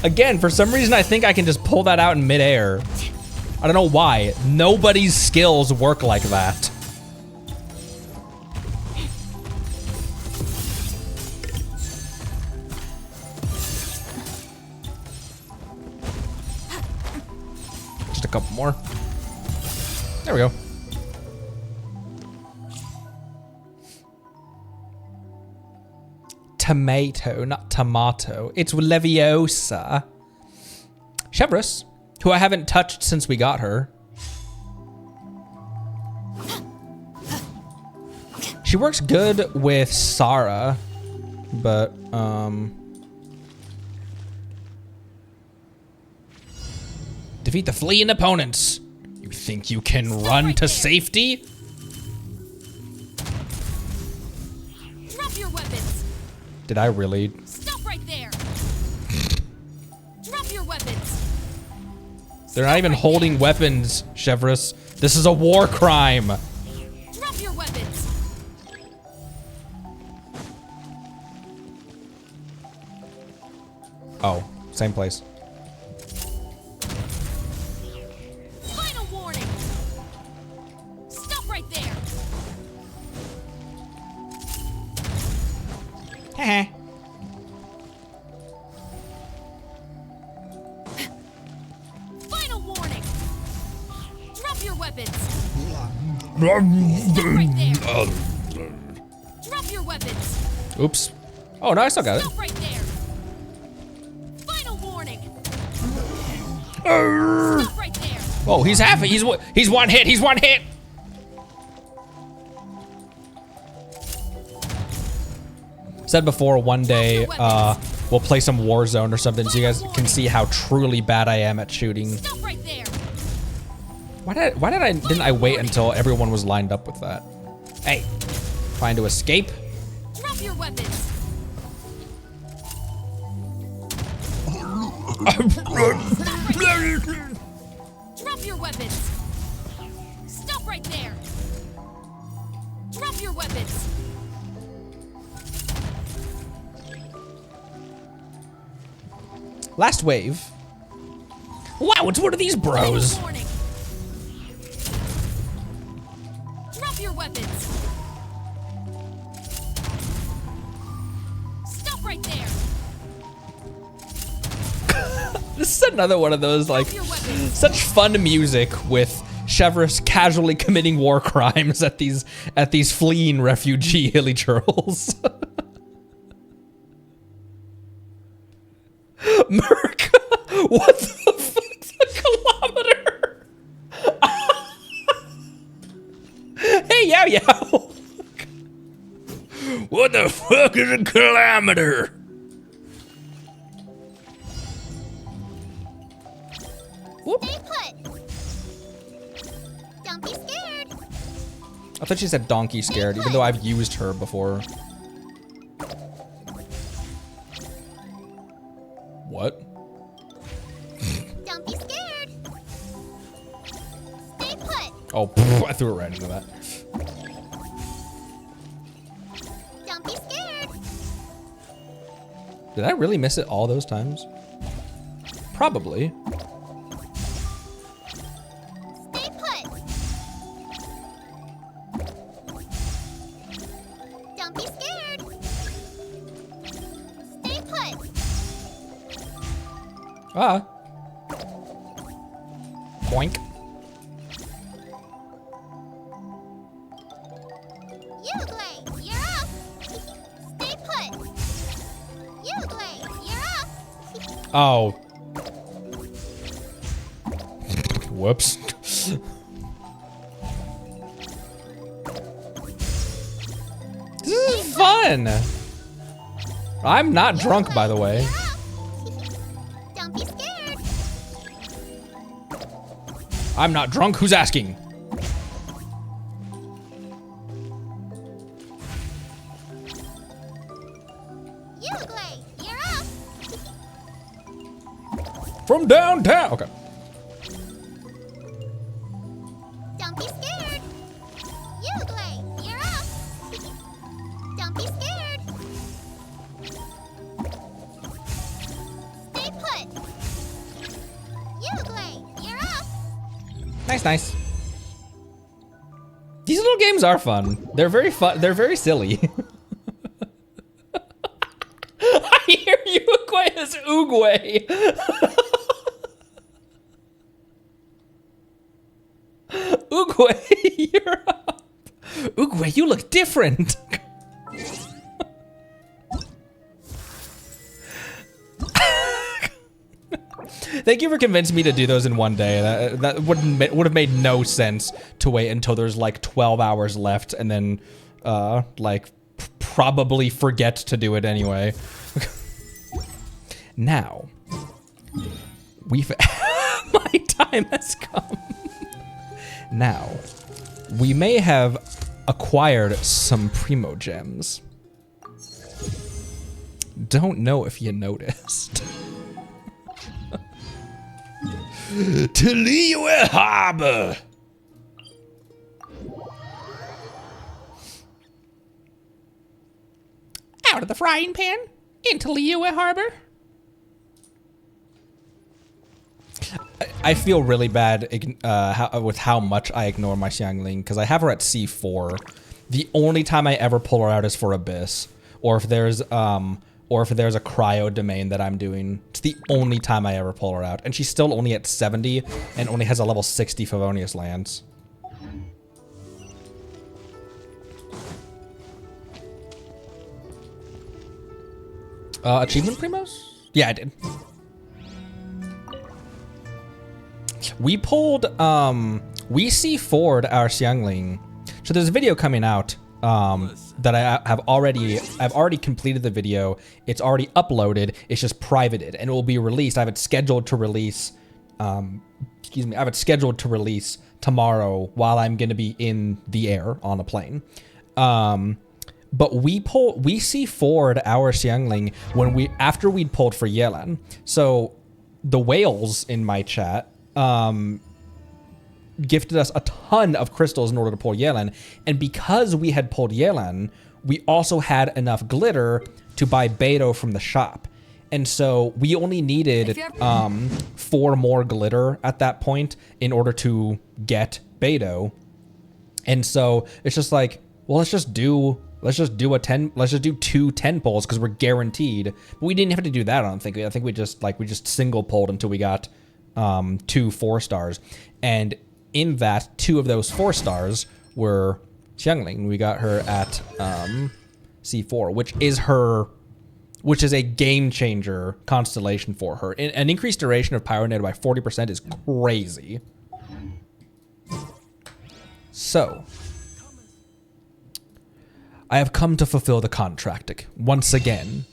again, for some reason I think I can just pull that out in midair. I don't know why. Nobody's skills work like that. Just a couple more. There we go. tomato, not tomato. It's Leviosa. Chevrolet, who I haven't touched since we got her. She works good with Sarah, but, defeat the fleeing opponents. You think you can run to safety? Drop your weapons. Did I really? Stop right there. Drop your weapons. They're not even holding weapons, Chevrolet. This is a war crime. Drop your weapons. Oh, same place. Final warning. Stop right there. Heh. Final warning. Drop your weapons. Stop right there. Drop your weapons. Oops. Oh, no, I still got it. Stop right there. Final warning. Stop right there. Oh, he's half. He's one hit. He's one hit. Said before, one day we'll play some Warzone or something, so you guys can see how truly bad I am at shooting. Stop right there. Didn't I wait until everyone was lined up with that? Hey, trying to escape? Drop your weapons. Drop your weapons. Stop right there. Drop your weapons. Last wave. Wow, it's one of these bros. Warning. Drop your weapons. Stop right there. This is another one of those, like, such fun music with Chevrolet casually committing war crimes at these fleeing refugee hilly churls. Merc, what the fuck's a kilometer? Hey, yow yow. What the fuck is a kilometer? Stay put. Don't be scared. I thought she said donkey scared, even though I've used her before. What? Don't be scared. Stay put. Oh, pff, I threw it right into that. Don't be scared. Did I really miss it all those times? Probably. Stay put. Don't be scared. Stay put. Ah. Boink. Uglay, you're up. Stay put. Uglay, you're up. Oh. Whoops. This is fun. I'm not drunk, by the way. Don't be scared. I'm not drunk. Who's asking? Uglay, you're up. From downtown. Okay. Don't be scared. Uglay, you're up. Don't be scared. Stay put. Uglay, you're up. Nice, nice. These little games are fun. They're very fun. They're very silly. I hear you Uguay as Oogway. Oogway, you're up. Oogway, you look different. Thank you for convincing me to do those in one day. That would have made no sense to wait until there's like 12 hours left and then like probably forget to do it anyway. Now, we've my time has come. Now, we may have acquired some primo gems. Don't know if you noticed. To Liyue Harbor. Out of the frying pan into Liyue Harbor. I feel really bad with how much I ignore my Xiangling because I have her at C4. The only time I ever pull her out is for Abyss, or if there's a cryo domain that I'm doing. It's the only time I ever pull her out, and she's still only at 70 and only has a level 60 Favonius Lance. Achievement primos? Yeah, I did. We pulled, we C4'd our Xiangling. So there's a video coming out that I've already completed the video. It's already uploaded. It's just privated and it will be released. I have it scheduled to release, excuse me, I have it scheduled to release tomorrow while I'm going to be in the air on a plane. But we C4'd our Xiangling after we'd pulled for Yelan. So the whales in my chat gifted us a ton of crystals in order to pull Yelan, and because we had pulled Yelan, we also had enough glitter to buy Beto from the shop, and so we only needed 4 more glitter at that point in order to get Beto, and so it's just like, well, let's just do 2 10 pulls because we're guaranteed. But we didn't have to do that. I don't think. I think we just single pulled until we got 2 4-stars, and in that 2 of those 4 stars were Xiangling. We got her at C4, which is a game changer constellation for her. An increased duration of Pyronado by 40% is crazy. So I have come to fulfill the contract once again.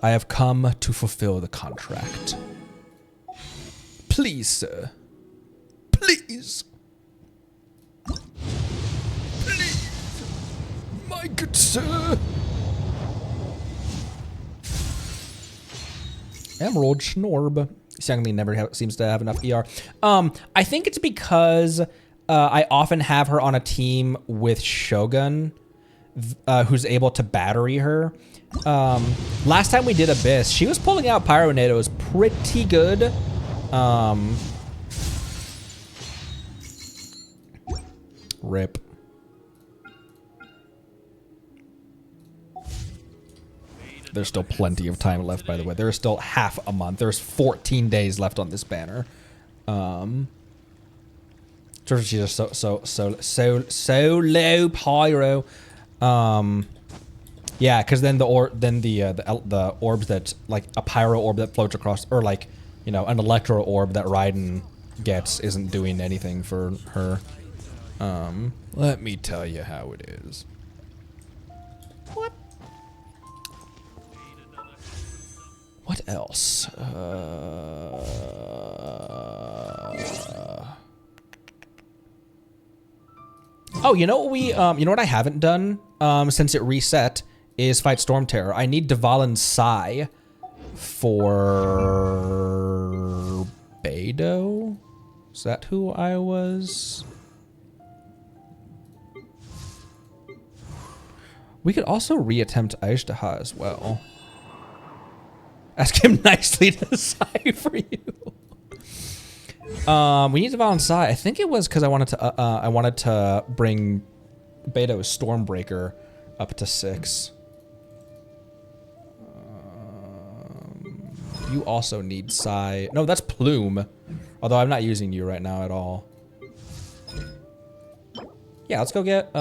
I have come to fulfill the contract. Please, sir. Please. Please. My good sir. Emerald Schnorb. Xiangling never seems to have enough ER. I think it's because I often have her on a team with Shogun, who's able to battery her. Last time we did Abyss, she was pulling out Pyronados pretty good. Rip. There's still plenty of time left, by the way. There's still half a month. There's 14 days left on this banner. She's just so low pyro. Yeah, because then the orbs that, like a pyro orb that floats across, or like, you know, an electro orb that Raiden gets isn't doing anything for her. Let me tell you how it is. What else? Oh, you know what you know what I haven't done since it reset is fight Storm Terror. I need Dvalin's Sai for Beidou. Is that who I was? We could also reattempt Aishtaha as well. Ask him nicely to decipher you. We need to balance Sai. I think it was because I wanted to bring Beidou's Stormbreaker up to 6. You also need Sai. No, that's Plume. Although I'm not using you right now at all. Yeah, let's go get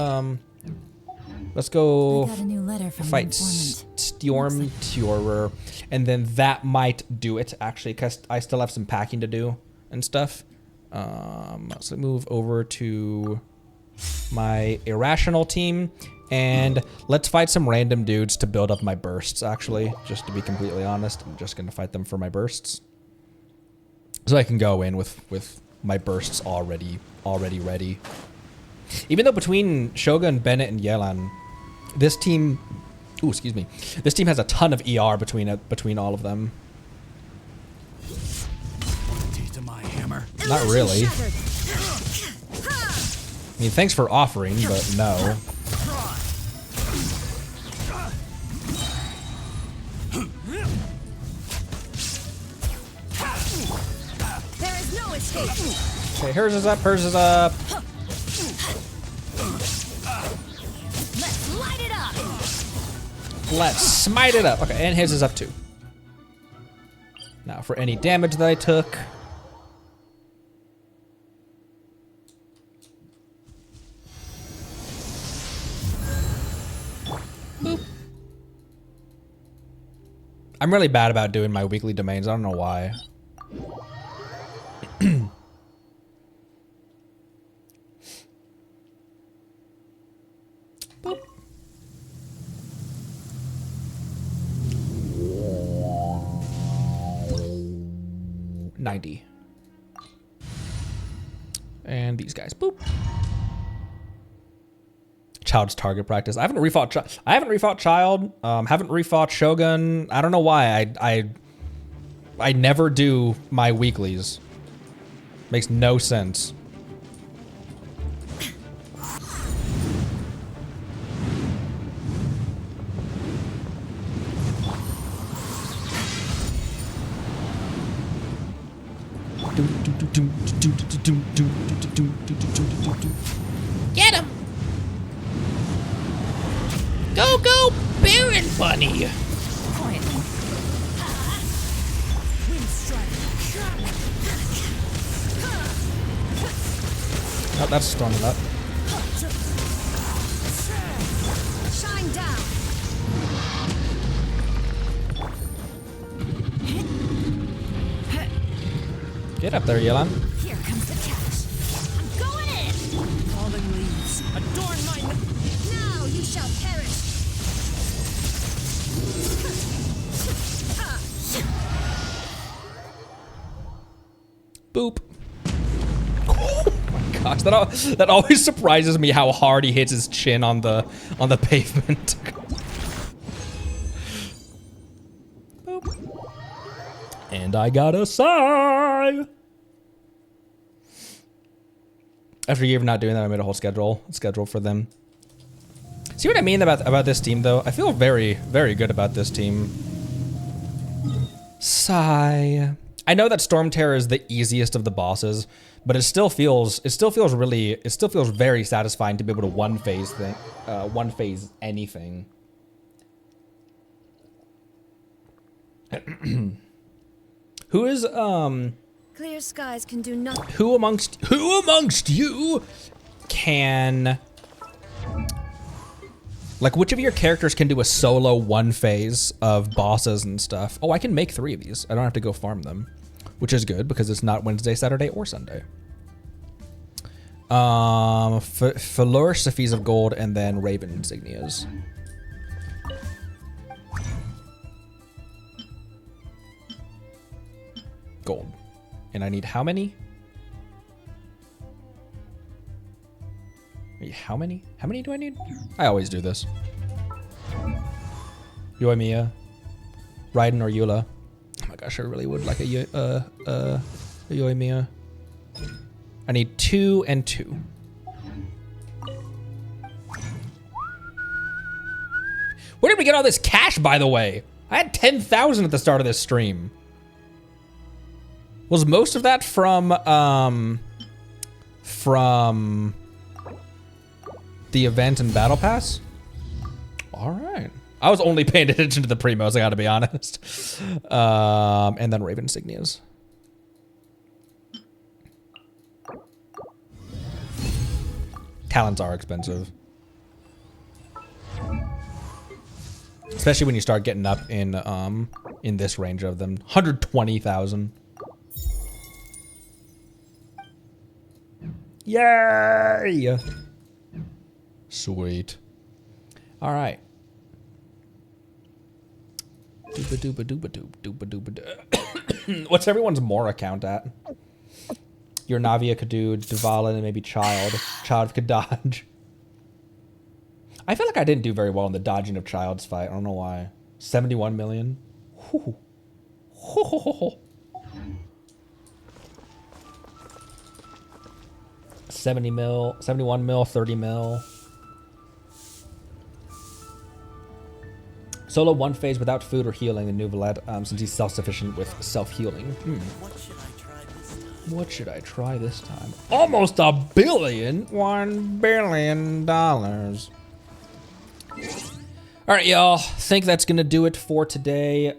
Let's go I got a new letter from fight the informant. Storm Turer, and then that might do it actually, because I still have some packing to do and stuff. So move over to my irrational team, and let's fight some random dudes to build up my bursts. Actually, just to be completely honest, I'm just gonna fight them for my bursts, so I can go in with my bursts already ready. Even though between Shogun, Bennett, and Yelan, this team, ooh, excuse me, this team has a ton of ER between all of them. Taste of my hammer. Not really. I mean, thanks for offering, but no. There is no escape. Okay, hers is up, hers is up. Let's light it up. Let's smite it up. Okay, and his is up too. Now for any damage that I took. Boop. I'm really bad about doing my weekly domains. I don't know why. Boop. 90. And these guys. Boop. Child's target practice. I haven't refought Child. Haven't refought Shogun. I don't know why. I never do my weeklies. Makes no sense. Get him! Go, go, Baron Bunny! Oh, that's storming up. Shine down. Get up there, Yelan. Here comes the catch. I'm going in. Falling leaves, adorn my. Now you shall perish. Boop. Oh my gosh, that always surprises me how hard he hits his chin on the pavement. Boop. And I got a sigh. After a year of not doing that, I made a whole schedule for them. See what I mean about this team, though? I feel very, very good about this team. Sigh. I know that Storm Terror is the easiest of the bosses, but it still feels very satisfying to be able to one phase anything. Who is Clear skies can do nothing. who amongst you can, like, which of your characters can do a solo one phase of bosses and stuff? Oh, I can make 3 of these. I don't have to go farm them, which is good because it's not Wednesday, Saturday, or Sunday. Flourish, Sophies of Gold, and then Raven Insignias. Gold. And I need how many? Wait, how many? How many do I need? I always do this. Yoimiya, Raiden, or Eula. Oh my gosh, I really would like a Yoimiya. I need 2 and 2. Where did we get all this cash, by the way? I had 10,000 at the start of this stream. Was most of that from the event and battle pass? All right. I was only paying attention to the primos, I gotta be honest. And then Raven Insignias. Talents are expensive. Especially when you start getting up in this range of them. 120,000. Yay! Sweet. All right. What's everyone's more account at? Your Navia could do Dvala and maybe Child. Child could dodge. I feel like I didn't do very well in the dodging of Child's fight. I don't know why. 71 million. Whew. 70 mil, 71 mil, 30 mil. Solo one phase without food or healing the new Valette, since he's self-sufficient with self-healing. What should I try this time? Almost $1 billion. $1 billion. All right, y'all. Think that's gonna do it for today.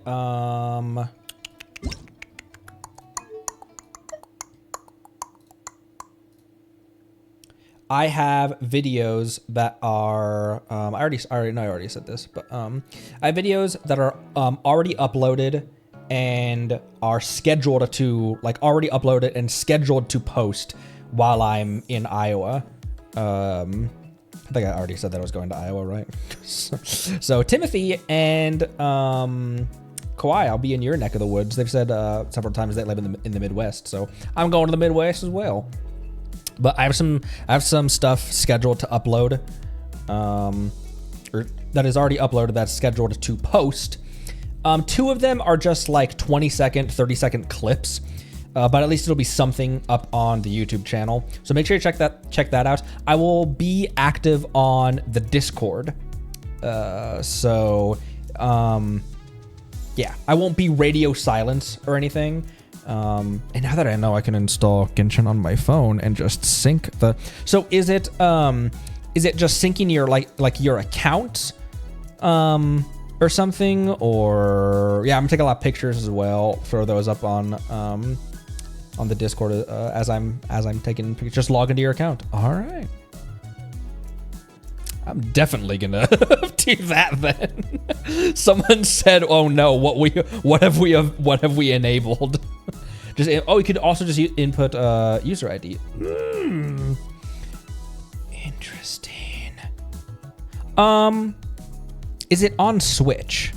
I have videos that are I already said this, but I have videos that are already uploaded and are scheduled to already uploaded and scheduled to post while I'm in Iowa. I think I already said that I was going to Iowa, right? So Timothy and Kawhi, I'll be in your neck of the woods. They've said several times they live in the Midwest, so I'm going to the Midwest as well. But I have some stuff scheduled to upload, or that is already uploaded that's scheduled to post. 2 of them are just like 20-second, 30-second clips, but at least it'll be something up on the YouTube channel. So make sure you check that out. I will be active on the Discord, yeah, I won't be radio silence or anything. And now that I know I can install Genshin on my phone and just sync the, so is it just syncing your like your account, or something, or yeah, I'm gonna take a lot of pictures as well, throw those up on the Discord as I'm taking pictures. Just log into your account. All right. I'm definitely gonna do that then. Someone said, "Oh no, what have we enabled?" You could also just input user ID. Interesting. Is it on Switch?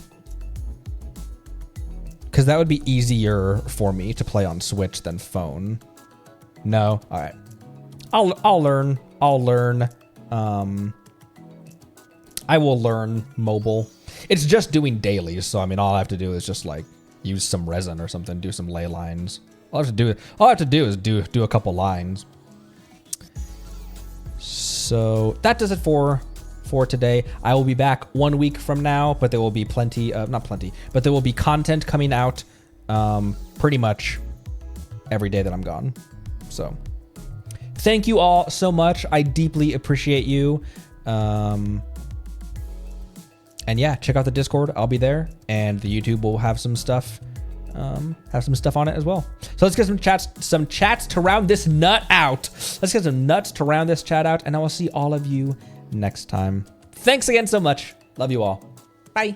Because that would be easier for me to play on Switch than phone. No, all right. I'll learn. I will learn mobile. It's just doing dailies, so I mean, all I have to do is just like use some resin or something, do some ley lines. All I have to do is do a couple lines. So that does it for today. I will be back 1 week from now, but there will be but there will be content coming out pretty much every day that I'm gone. So thank you all so much. I deeply appreciate you. And yeah, check out the Discord. I'll be there, and the YouTube will have some stuff on it as well. So let's get some chats to round this nut out. Let's get some nuts to round this chat out, and I will see all of you next time. Thanks again so much. Love you all. Bye.